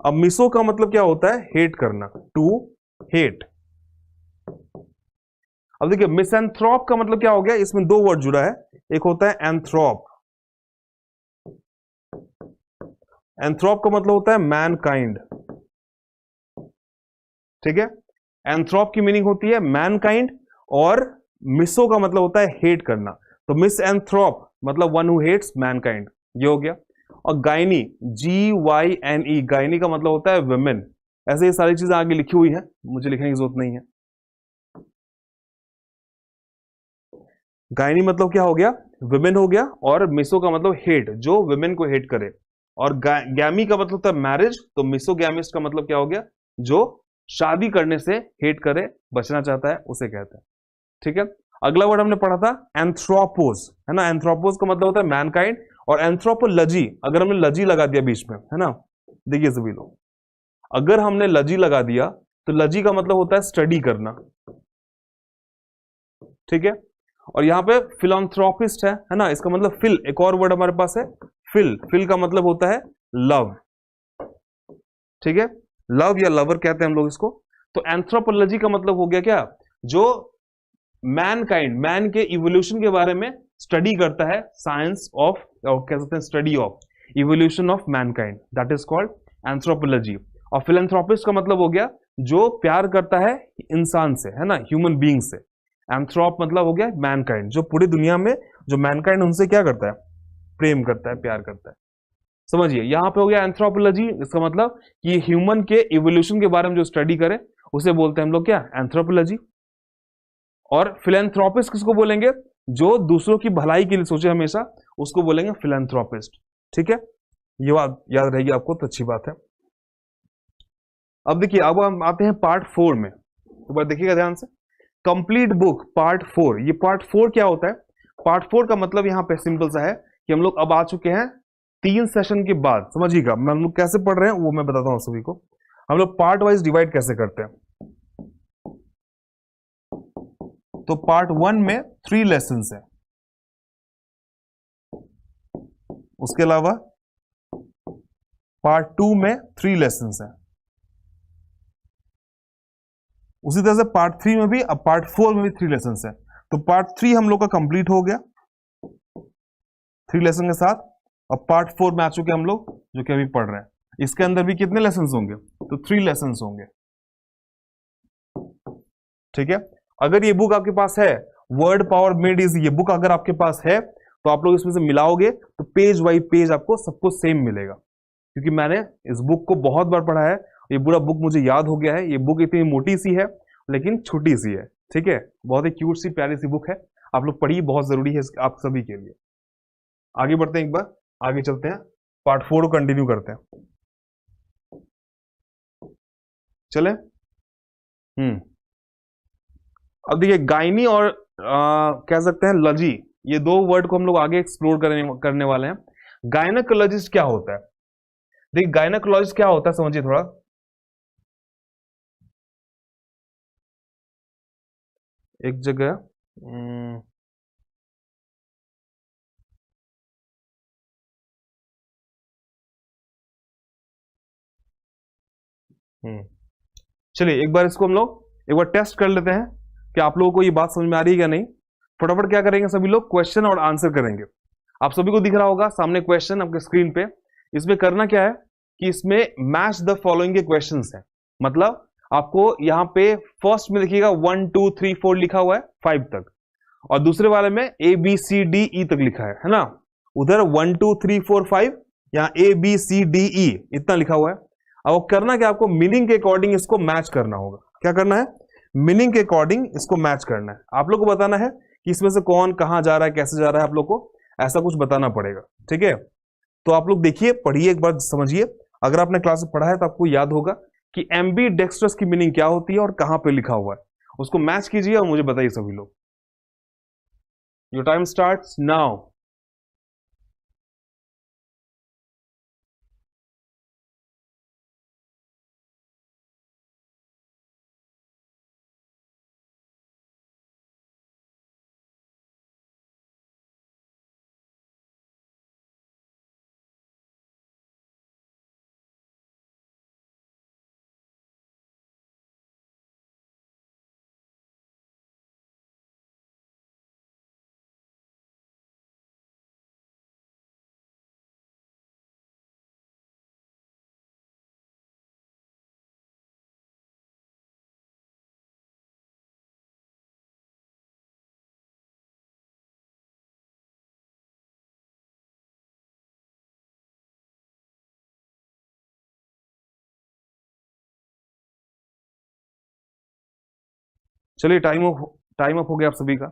अब मिसो का मतलब क्या होता है, हेट करना, टू हेट। अब देखिए मिसएंथ्रोप का मतलब क्या हो गया, इसमें दो वर्ड जुड़ा है, एक होता है एंथ्रोप, एंथ्रोप का मतलब होता है मैनकाइंड। ठीक है, एंथ्रोप की मीनिंग होती है मैनकाइंड, और मिसो का मतलब होता है हेट करना, तो मिस एंथ्रोप मतलब वन हु हेट्स मैनकाइंड, ये हो गया। और गायनी, GYNE, गायनी का मतलब होता है वुमेन। ऐसे ये सारी चीजें आगे लिखी हुई है, मुझे लिखने की जरूरत नहीं है। गायनी मतलब क्या हो गया, वुमेन हो गया, और मिसो का मतलब हेट, जो वुमेन को हेट करे, और गैमी का मतलब होता है मैरिज, तो मिसोगैमिस्ट का मतलब क्या हो गया, जो शादी करने से हेट करे, बचना चाहता है, उसे कहते हैं। ठीक है, अगला वर्ड हमने पढ़ा था एंथ्रोपोस, है ना, एंथ्रोपोस का मतलब होता है मैनकाइंड, और एंथ्रोपोलॉजी, अगर हमने लजी लगा दिया बीच में, है ना, देखिए सभी लोग, अगर हमने लजी लगा दिया तो लजी का मतलब होता है स्टडी करना। ठीक है, और यहां पे फिलॉन्थ्रोपिस्ट है ना, इसका मतलब फिल, एक और वर्ड हमारे पास है फिल, फिल का मतलब होता है लव। ठीक है, लव या लवर कहते हैं हम लोग इसको। तो एंथ्रोपोलॉजी का मतलब हो गया क्या, जो मैनकाइंड, मैन के इवोल्यूशन के बारे में स्टडी करता है, साइंस ऑफ, कह सकते हैं study of evolution of Mankind, that is called anthropology. और फिलैंथ्रोपिस्ट का मतलब हो गया जो प्यार करता है इंसान से, है ना, ह्यूमन बीइंग से। एंथ्रोप मतलब हो गया मैनकाइंड, जो पूरी दुनिया में जो मैनकाइंड उनसे क्या करता है, प्रेम करता है, प्यार करता है। समझिए यहां पे हो गया एंथ्रोपोलॉजी, इसका मतलब कि ह्यूमन के इवोल्यूशन के बारे में जो स्टडी करे उसे बोलते हैं हम लोग क्या, एंथ्रोपोलॉजी। और फिलैंथ्रोपिस्ट किसको बोलेंगे, जो दूसरों की भलाई के लिए सोचे हमेशा, उसको बोलेंगे फिलैंथ्रोपिस्ट। ठीक है, ये बात याद रहेगी आपको, तो अच्छी बात है। अब देखिए अब हम आते हैं पार्ट 4 में, तो बार देखिएगा ध्यान से, कंप्लीट बुक पार्ट 4। ये पार्ट 4 क्या होता है, पार्ट 4 का मतलब यहां पे सिंपल सा है कि हम लोग अब आ चुके हैं 3 सेशन के बाद। समझिएगा हम लोग कैसे पढ़ रहे हैं वो मैं बताता हूं सभी को, हम लोग पार्ट वाइज डिवाइड कैसे करते हैं। तो पार्ट 1 में 3 लेसन है, उसके अलावा पार्ट 2 में 3 लेसन है, उसी तरह से पार्ट 3 में भी, अब पार्ट 4 में भी 3 लेसन है। तो पार्ट 3 हम लोग का कंप्लीट हो गया 3 लेसन के साथ, अब पार्ट 4 में आ चुके हम लोग, जो कि अभी पढ़ रहे हैं। इसके अंदर भी कितने लेसन होंगे? तो 3 लेसन होंगे। ठीक है, अगर ये बुक आपके पास है, वर्ड पावर मेड इजी, ये बुक अगर आपके पास है तो आप लोग इसमें से मिलाओगे तो पेज बाई पेज आपको सब कुछ सेम मिलेगा, क्योंकि मैंने इस बुक को बहुत बार पढ़ा है। ये पूरा बुक मुझे याद हो गया है। ये बुक इतनी मोटी सी है लेकिन छोटी सी है। ठीक है, बहुत ही क्यूट सी प्यारी सी बुक है, आप लोग पढ़िए, बहुत जरूरी है आप सभी के लिए। आगे बढ़ते हैं, एक बार आगे चलते हैं, पार्ट 4 को कंटिन्यू करते हैं। चले। अब देखिए, गायनी और कह सकते हैं लजी, ये दो वर्ड को हम लोग आगे एक्सप्लोर करने वाले हैं। गायनेकोलॉजिस्ट क्या होता है? देखिए, गायनेकोलॉजिस्ट क्या होता है समझिए थोड़ा। एक जगह हम्म, चलिए एक बार इसको हम लोग एक बार टेस्ट कर लेते हैं कि आप लोगों को ये बात समझ में आ रही है या नहीं। फटाफट क्या करेंगे सभी लोग, क्वेश्चन और आंसर करेंगे। आप सभी को दिख रहा होगा सामने क्वेश्चन आपके स्क्रीन पे। इसमें करना क्या है कि इसमें मैच द फॉलोइंग के क्वेश्चन है। मतलब आपको यहाँ पे फर्स्ट में देखिएगा 1 2 3 4 लिखा हुआ है 5 तक, और दूसरे वाले में A B C D E तक लिखा है ना। उधर 1 2 3 4 5, यहाँ A B C D E इतना लिखा हुआ है। अब करना क्या, आपको मीनिंग के अकॉर्डिंग इसको मैच करना होगा। क्या करना है? मीनिंग के अकॉर्डिंग इसको मैच करना है। आप लोग को बताना है कि इसमें से कौन कहां जा रहा है, कैसे जा रहा है, आप लोग को ऐसा कुछ बताना पड़ेगा। ठीक है, तो आप लोग देखिए, पढ़िए, एक बार समझिए। अगर आपने क्लास में पढ़ा है तो आपको याद होगा कि एम्बी डेक्स्ट्रस की मीनिंग क्या होती है और कहां पे लिखा हुआ है। उसको मैच कीजिए और मुझे बताइए सभी लोग। Your time starts now. चलिए, टाइम अप हो गया आप सभी का।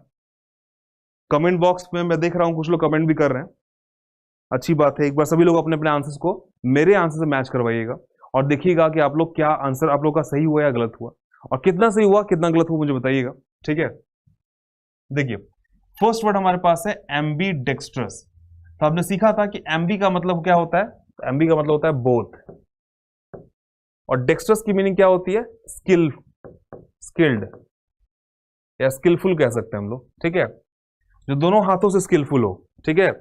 कमेंट बॉक्स में मैं देख रहा हूं कुछ लोग कमेंट भी कर रहे हैं, अच्छी बात है। एक बार सभी लोग अपने अपने आंसर्स को मेरे आंसर से मैच करवाइएगा और देखिएगा कि आप लोग क्या आंसर आप लोग का सही हुआ या गलत हुआ, और कितना सही हुआ कितना गलत हुआ मुझे बताइएगा। ठीक है, देखिए, फर्स्ट वर्ड हमारे पास है एम्बी डेक्स्ट्रस। तो आपने सीखा था कि एम्बी का मतलब क्या होता है? एम्बी का मतलब होता है बोथ, और डेक्स्ट्रस की मीनिंग क्या होती है? स्किल्ड या स्किलफुल कह सकते हैं हम लोग। ठीक है, जो दोनों हाथों से स्किलफुल हो। ठीक है,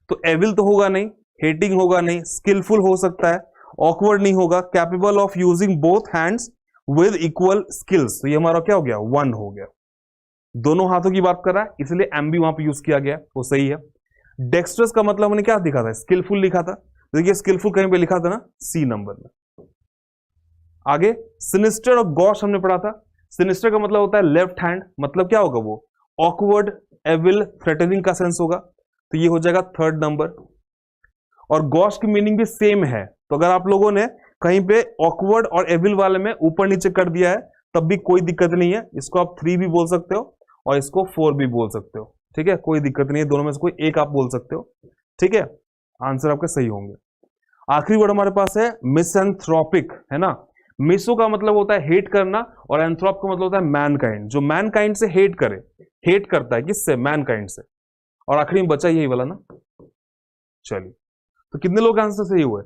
तो एविल तो होगा नहीं, हेटिंग होगा नहीं, स्किलफुल हो सकता है, ऑकवर्ड नहीं होगा, capable of using both hands with equal skills. तो ये हमारा क्या हो गया? वन हो गया। दोनों हाथों की बात कर रहा है, इसलिए एम भी वहां पर यूज किया गया, वो सही है। डेक्स्ट्रस का मतलब हमने क्या दिखा था? स्किलफुल लिखा था। देखिए, स्किलफुल कहीं पे लिखा था ना, सी नंबर में। आगे सिनिस्टर और गॉश हमने पढ़ा था। सिनिस्टर का मतलब होता है लेफ्ट हैंड, मतलब क्या होगा वो? ऑकवर्ड, एविल, थ्रेटनिंग का सेंस होगा, तो ये हो जाएगा थर्ड नंबर। और गॉश की मीनिंग भी सेम है, तो अगर आप लोगों ने कहीं पे ऑकवर्ड और एविल वाले में ऊपर नीचे कर दिया है तब भी कोई दिक्कत नहीं है। इसको आप 3 भी बोल सकते हो और इसको 4 भी बोल सकते हो। ठीक है, कोई दिक्कत नहीं है, दोनों में से कोई एक आप बोल सकते हो। ठीक है, आंसर आपके सही होंगे। आखिरी वर्ड हमारे पास है मिसएंथ्रोपिक, है ना। मिसो का मतलब होता है हेट करना, और एंथ्रोप का मतलब होता है मैनकाइंड, जो मैनकाइंड से हेट करे। हेट करता है किससे? मैनकाइंड से। और आखिरी में बचा यही वाला ना। चलिए, तो कितने लोग के आंसर सही हुए?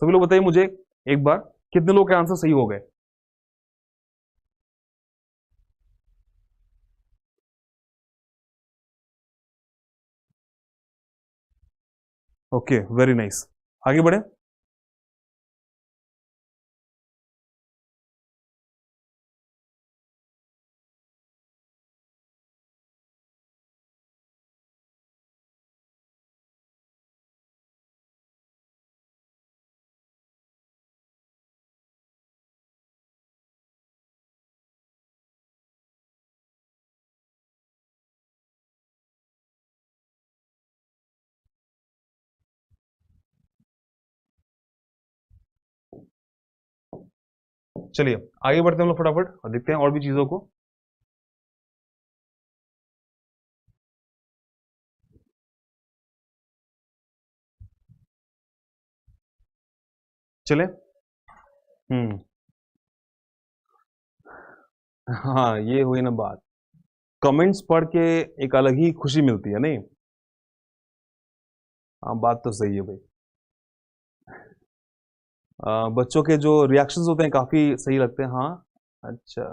सभी लोग बताइए मुझे एक बार, कितने लोग के आंसर सही हो गए? Okay, very nice. आगे बढ़े। चलिए आगे बढ़ते हैं हम लोग फटाफट और देखते हैं और भी चीजों को। चले। हाँ ये हुई ना बात, कमेंट्स पढ़ के एक अलग ही खुशी मिलती है नहीं? हाँ बात तो सही है भाई। बच्चों के जो रिएक्शंस होते हैं काफी सही लगते हैं। हाँ अच्छा,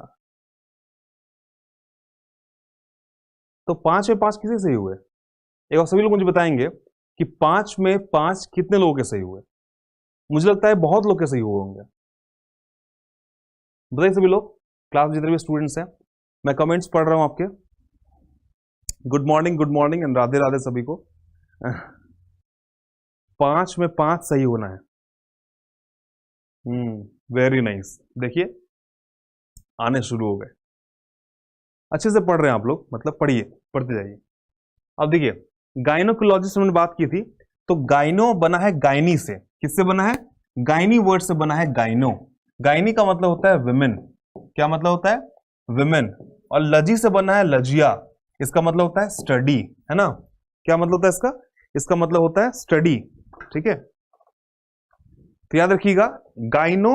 तो 5 में 5 किसे सही हुए? एक बार सभी लोग मुझे बताएंगे कि 5 में 5 कितने लोगों के सही हुए? मुझे लगता है बहुत लोग के सही हुए होंगे। बताइए सभी लोग, क्लास में जितने भी स्टूडेंट्स हैं, मैं कमेंट्स पढ़ रहा हूं आपके। Good morning and Radhe Radhe सभी को। 5 में 5 सही होना है। Very nice. देखिए आने शुरू हो गए, अच्छे से पढ़ रहे हैं आप लोग, मतलब पढ़िए, पढ़ते जाइए। अब देखिए गाइनोकोलॉजिस्ट हमने बात की थी, तो गाइनो बना है गायनी से। किससे बना है? गायनी वर्ड से बना है गाइनो। गायनी का मतलब होता है विमेन। क्या मतलब होता है? विमेन। और लजी से बना है लजिया, इसका मतलब होता है स्टडी, है ना? क्या मतलब होता है इसका? इसका मतलब होता है स्टडी। ठीक है, तो याद रखिएगा गाइनो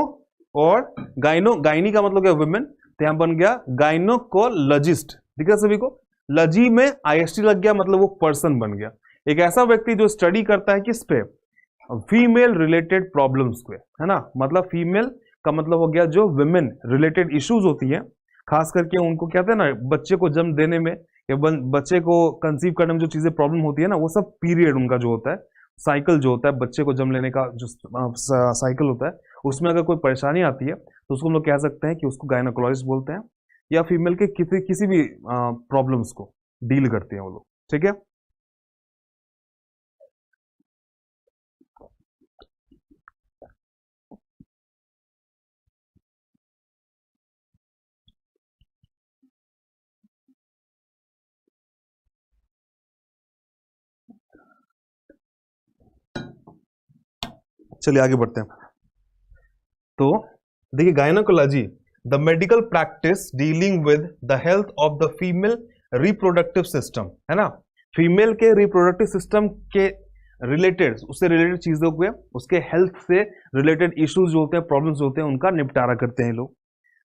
और गाइनो, गायनी का मतलब क्या? विमेन। तो यहां बन गया गाइनोकोलॉजिस्ट। ठीक है सभी को? लजी में आईएसटी लग गया, मतलब वो पर्सन बन गया। एक ऐसा व्यक्ति जो स्टडी करता है किस पे? फीमेल रिलेटेड प्रॉब्लम्स पे, है ना? मतलब फीमेल का मतलब हो गया जो विमेन रिलेटेड इश्यूज होती हैं, खास करके उनको कहते हैं ना, बच्चे को जन्म देने में या बच्चे को कंसीव करने में जो चीजें प्रॉब्लम होती है ना, वो सब पीरियड उनका जो होता है, साइकिल जो होता है, बच्चे को जन्म लेने का जो साइकिल होता है, उसमें अगर कोई परेशानी आती है तो उसको हम लोग कह सकते हैं कि उसको गायनोकोलॉजिस्ट बोलते हैं, या फीमेल के किसी भी प्रॉब्लम्स को डील करते हैं वो लोग। ठीक है, चलिए आगे बढ़ते हैं। तो देखिए gynaecology, the medical practice dealing with the health of the female reproductive system, है ना? फीमेल के रिप्रोडक्टिव सिस्टम के रिलेटेड, उससे रिलेटेड चीजों के, उसके हेल्थ से रिलेटेड इश्यूज जो होते हैं, प्रॉब्लम्स जो होते हैं, उनका निपटारा करते हैं लोग।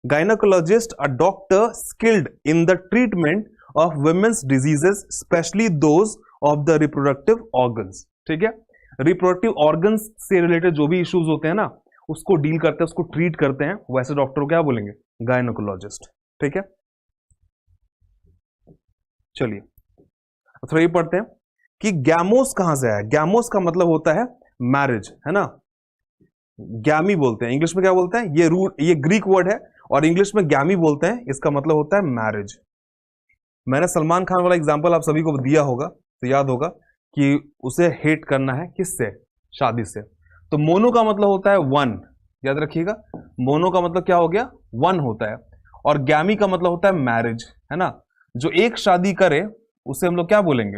Gynaecologist a doctor skilled in the treatment of women's diseases, specially those of the reproductive organs. ठीक है, रिप्रोडक्टिव ऑर्गन्स से रिलेटेड जो भी इश्यूज होते हैं ना, उसको डील करते हैं, उसको ट्रीट करते हैं, वैसे डॉक्टर को क्या बोलेंगे? गायनोकोलॉजिस्ट। ठीक है, चलिए थोड़ा ये पढ़ते हैं कि गैमोस कहां से आया। गैमोस का मतलब होता है मैरिज, है ना? गैमी बोलते हैं, इंग्लिश में क्या बोलते हैं? ये ग्रीक वर्ड है और इंग्लिश में गैमी बोलते हैं, इसका मतलब होता है मैरिज। मैंने सलमान खान वाला एग्जांपल आप सभी को दिया होगा, तो याद होगा कि उसे हेट करना है किससे? शादी से। तो मोनो का मतलब होता है वन, याद रखिएगा, मोनो का मतलब क्या हो गया? वन होता है। और गैमी का मतलब होता है मैरिज, है ना? जो एक शादी करे उसे हम लोग क्या बोलेंगे?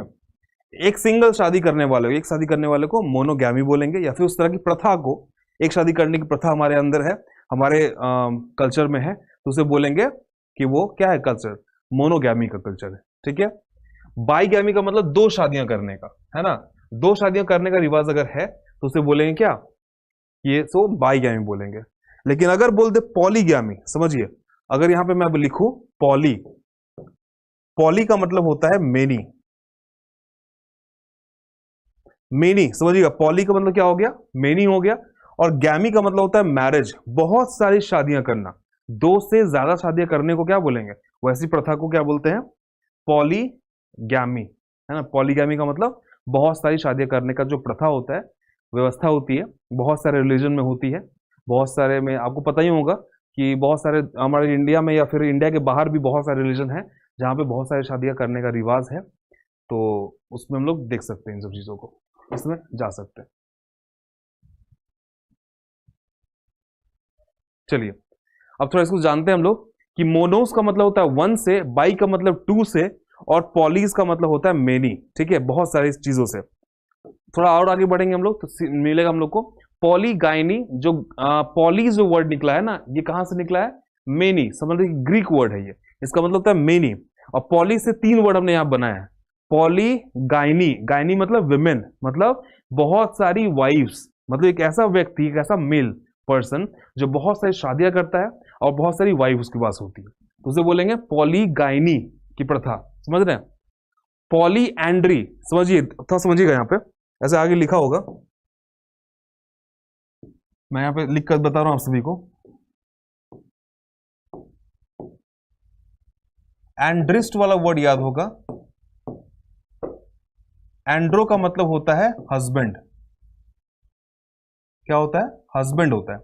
एक सिंगल शादी करने वाले, एक शादी करने वाले को मोनोगैमी बोलेंगे, या फिर उस तरह की प्रथा को, एक शादी करने की प्रथा हमारे अंदर है, हमारे कल्चर में है, तो उसे बोलेंगे कि वो क्या है? कल्चर, मोनोगैमी का कल्चर है। ठीक है, बाईगैमी का मतलब दो शादियां करने का, है ना? दो शादियां करने का रिवाज अगर है तो उसे बोलेंगे क्या? ये सो बाईगैमी बोलेंगे। लेकिन अगर बोल दे पॉलीगैमी, समझिए, अगर यहां पे मैं लिखूं पॉली, पॉली का मतलब होता है मेनी। मेनी समझिएगा, पॉली का मतलब क्या हो गया? मेनी हो गया। और गैमी का मतलब होता है मैरिज, बहुत सारी शादियां करना, दो से ज्यादा शादियां करने को क्या बोलेंगे? वैसी प्रथा को क्या बोलते हैं? पॉलीगैमी, है ना? पॉलीगैमी का मतलब बहुत सारी शादियां करने का जो प्रथा होता है, व्यवस्था होती है, बहुत सारे रिलीजन में होती है। बहुत सारे में आपको पता ही होगा कि बहुत सारे हमारे इंडिया में या फिर इंडिया के बाहर भी बहुत सारे रिलीजन है जहाँ पे बहुत सारी शादियां करने का रिवाज है। तो उसमें हम लोग देख सकते हैं इन सब चीजों को, इसमें जा सकते हैं। चलिए अब थोड़ा इसको जानते हैं हम लोग कि मोनोस का मतलब होता है वन से, बाई का मतलब टू से, और पॉलीज का मतलब होता है मेनी। ठीक है, बहुत सारी चीजों से। थोड़ा और आगे बढ़ेंगे हम लोग तो मिलेगा हम लोग को पॉलीगाइनी, जो पॉली जो वर्ड निकला है ना, ये कहां से निकला है? मेनी, समझ, ग्रीक वर्ड है ये, इसका मतलब होता है मेनी। और पॉली से 3 वर्ड हमने यहां बनाया है, पॉलीगाइनी, गाइनी मतलब विमेन, मतलब बहुत सारी वाइफ्स, मतलब एक ऐसा व्यक्ति, एक ऐसा मेल पर्सन जो बहुत सारी शादियां करता है और बहुत सारी वाइफ उसके पास होती है, तो उसे बोलेंगे पॉलीगाइनी की प्रथा, समझ रहे हैं? पॉली एंड्री, समझिए, थोड़ा समझिएगा, यहां पे ऐसे आगे लिखा होगा, मैं यहां पे लिख कर बता रहा हूं आप सभी को। एंड्रिस्ट वाला वर्ड याद होगा, एंड्रो का मतलब होता है हस्बैंड, क्या होता है? हस्बैंड होता है।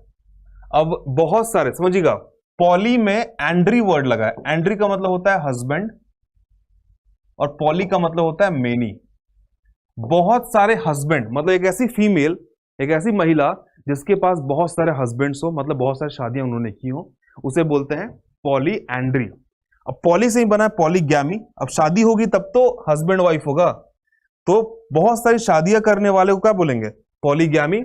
अब बहुत सारे, समझिएगा, पॉली में एंड्री वर्ड लगा है, एंड्री का मतलब होता है हस्बैंड और पॉली का मतलब होता है मेनी। बहुत सारे हस्बैंड मतलब एक ऐसी फीमेल, एक ऐसी महिला जिसके पास बहुत सारे हस्बैंड्स हो, मतलब बहुत सारी शादियां उन्होंने की हो, उसे बोलते हैं पॉली एंड्री। अब पॉली से ही बना है पॉलीगैमी, अब शादी होगी तब तो हस्बैंड वाइफ होगा, तो बहुत सारी शादियां करने वाले को क्या बोलेंगे? पॉलीगैमी।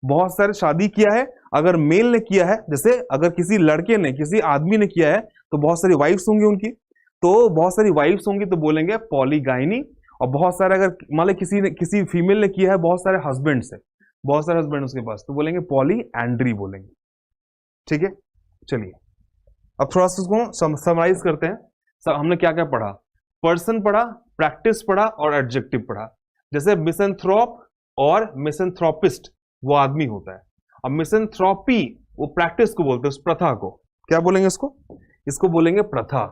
बहुत सारी शादी किया है, अगर मेल ने किया है, जैसे अगर किसी लड़के ने, किसी आदमी ने किया है, तो बहुत सारी वाइफ्स होंगी उनकी, तो बहुत सारी वाइफ्स होंगी तो बोलेंगे पॉलीगाइनी। और बहुत सारे, अगर मान लो किसी फीमेल ने किया है बहुत सारे हस्बैंड से, बहुत सारे हस्बैंड उसके पास, तो बोलेंगे पॉली एंड्री बोलेंगे। ठीक है, चलिए अब थोड़ा सा उसको समराइज करते हैं। सब हमने क्या क्या पढ़ा? पर्सन पढ़ा, प्रैक्टिस पढ़ा और एडजेक्टिव पढ़ा। जैसे मिसेंथ्रोप और मिसेंथ्रोपिस्ट वो आदमी होता है, और मिसेंथ्रोपी वो प्रैक्टिस को बोलते हैं, उस प्रथा को क्या बोलेंगे? इसको बोलेंगे प्रथा।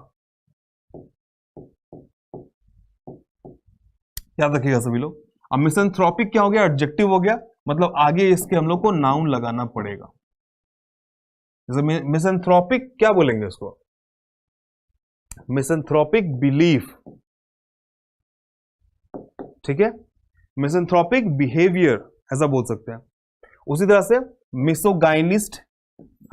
याद रखिएगा सभी लोग। अब मिसेंथ्रोपिक क्या हो गया? एडजेक्टिव हो गया, मतलब आगे इसके हम लोग को नाउन लगाना पड़ेगा। जैसे मिसेंथ्रोपिक क्या बोलेंगे इसको? मिसेंथ्रोपिक बिलीफ, ठीक है, मिसेंथ्रोपिक बिहेवियर ऐसा बोल सकते हैं। उसी तरह से मिसोगाइनिस्ट,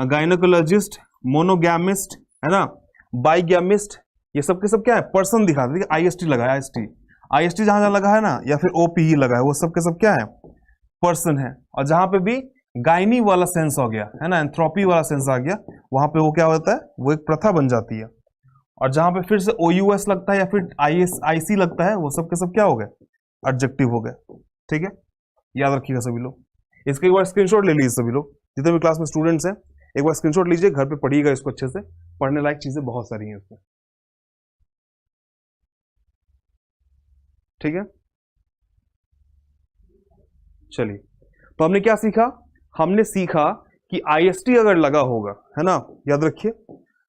गाइनोकोलॉजिस्ट, मोनोगैमिस्ट, है ना, बाइगैमिस्ट, ये सब के सब क्या है? पर्सन दिखाते हैं, आईएसटी लगा है, आईएसटी जहां जहां लगा है ना, या फिर ओपीई लगा है, वो सब के सब क्या है? पर्सन है। और जहां पे भी गाइनी वाला सेंस हो गया है ना, एंथ्रोपी वाला सेंस आ गया, वहां पे वो क्या होता है? वो एक प्रथा बन जाती है। और जहां पे फिर से ओयूएस लगता है या फिर आईसी लगता है, वो सब के सब क्या हो गए? एडजेक्टिव हो गए। ठीक है, याद रखिएगा सभी लोग। इसके एक बार स्क्रीनशॉट ले लीजिए सभी लोग, जितने भी क्लास में स्टूडेंट्स हैं, एक बार स्क्रीनशॉट लीजिए, घर पे पढ़िएगा इसको अच्छे से, पढ़ने लायक चीजें बहुत सारी हैं इसमें। ठीक है, चलिए, तो हमने क्या सीखा? हमने सीखा कि आईएसटी अगर लगा होगा, है ना, याद रखिए,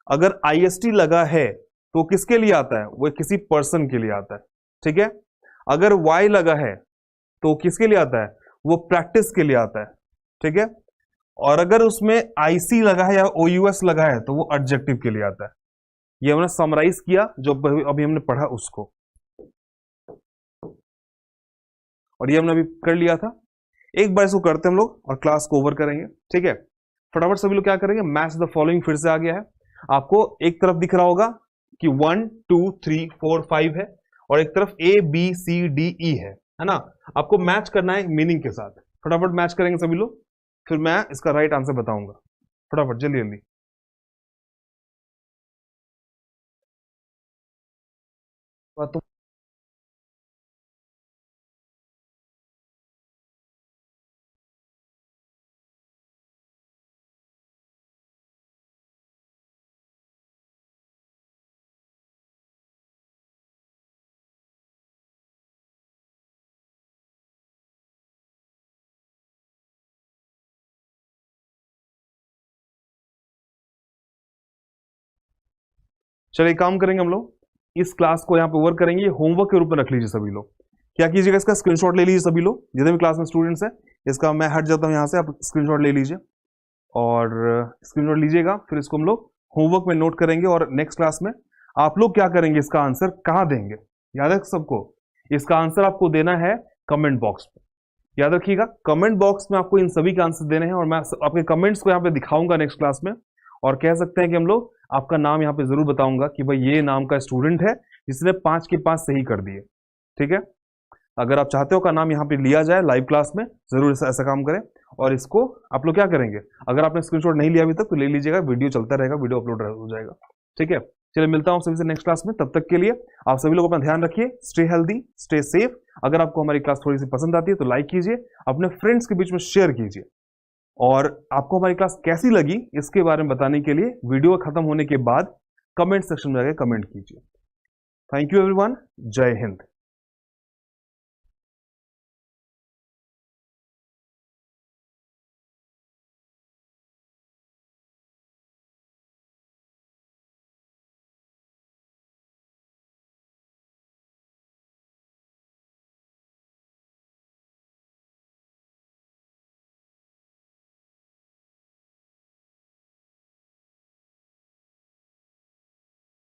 अगर आईएसटी लगा है तो किसके लिए आता है? वो किसी पर्सन के लिए आता है। ठीक है, अगर वाई लगा है तो किसके लिए आता है? वो प्रैक्टिस के लिए आता है। ठीक है, और अगर उसमें आईसी लगा है या ओयूएस लगा है तो वो एडजेक्टिव के लिए आता है। ये हमने समराइज किया जो अभी हमने पढ़ा उसको, और ये हमने अभी कर लिया था। एक बार इसको करते हम लोग और क्लास को ओवर करेंगे। ठीक है, फटाफट सभी लोग क्या करेंगे? मैच द फॉलोइंग फिर से आ गया है, आपको एक तरफ दिख रहा होगा कि 1 2 3 4 5 है, और एक तरफ A B C D E है ना। आपको मैच करना है मीनिंग के साथ। फटाफट मैच करेंगे सभी लोग, फिर मैं इसका राइट आंसर बताऊंगा। फटाफट जल्दी जल्दी। तो चलिए काम करेंगे हम लोग, इस क्लास को यहाँ पे ओवर करेंगे, होमवर्क के रूप में रख लीजिए सभी लोग। क्या कीजिएगा? इसका स्क्रीनशॉट ले लीजिए सभी लोग, जितने भी क्लास में स्टूडेंट्स हैं। इसका मैं हट जाता हूँ यहाँ से, आप स्क्रीनशॉट ले लीजिए, और स्क्रीनशॉट लीजिएगा, फिर इसको हम लोग होमवर्क में नोट करेंगे, और नेक्स्ट क्लास में आप लोग क्या करेंगे? इसका आंसर कहाँ देंगे? याद है सबको? इसका आंसर आपको देना है कमेंट बॉक्स में। याद रखिएगा, कमेंट बॉक्स में आपको इन सभी के आंसर देने हैं, और मैं आपके कमेंट्स को यहाँ पे दिखाऊंगा नेक्स्ट क्लास में, और कह सकते हैं कि हम लोग आपका नाम यहाँ पे जरूर बताऊंगा कि भाई ये नाम का स्टूडेंट है जिसने 5 के 5 सही कर दिए। ठीक है, अगर आप चाहते हो का नाम यहाँ पे लिया जाए लाइव क्लास में, जरूर ऐसा काम करें। और इसको आप लोग क्या करेंगे, अगर आपने स्क्रीनशॉट नहीं लिया अभी तक तो ले लीजिएगा, वीडियो चलता रहेगा, वीडियो अपलोड हो जाएगा। ठीक है, चलिए मिलता हूँ आप सभी से नेक्स्ट क्लास में। तब तक के लिए आप सभी लोग अपना ध्यान रखिए, स्टे हेल्दी, स्टे सेफ। अगर आपको हमारी क्लास थोड़ी सी पसंद आती है तो लाइक कीजिए, अपने फ्रेंड्स के बीच में शेयर कीजिए, और आपको हमारी क्लास कैसी लगी इसके बारे में बताने के लिए वीडियो खत्म होने के बाद कमेंट सेक्शन में आके कमेंट कीजिए। थैंक यू एवरीवन, जय हिंद।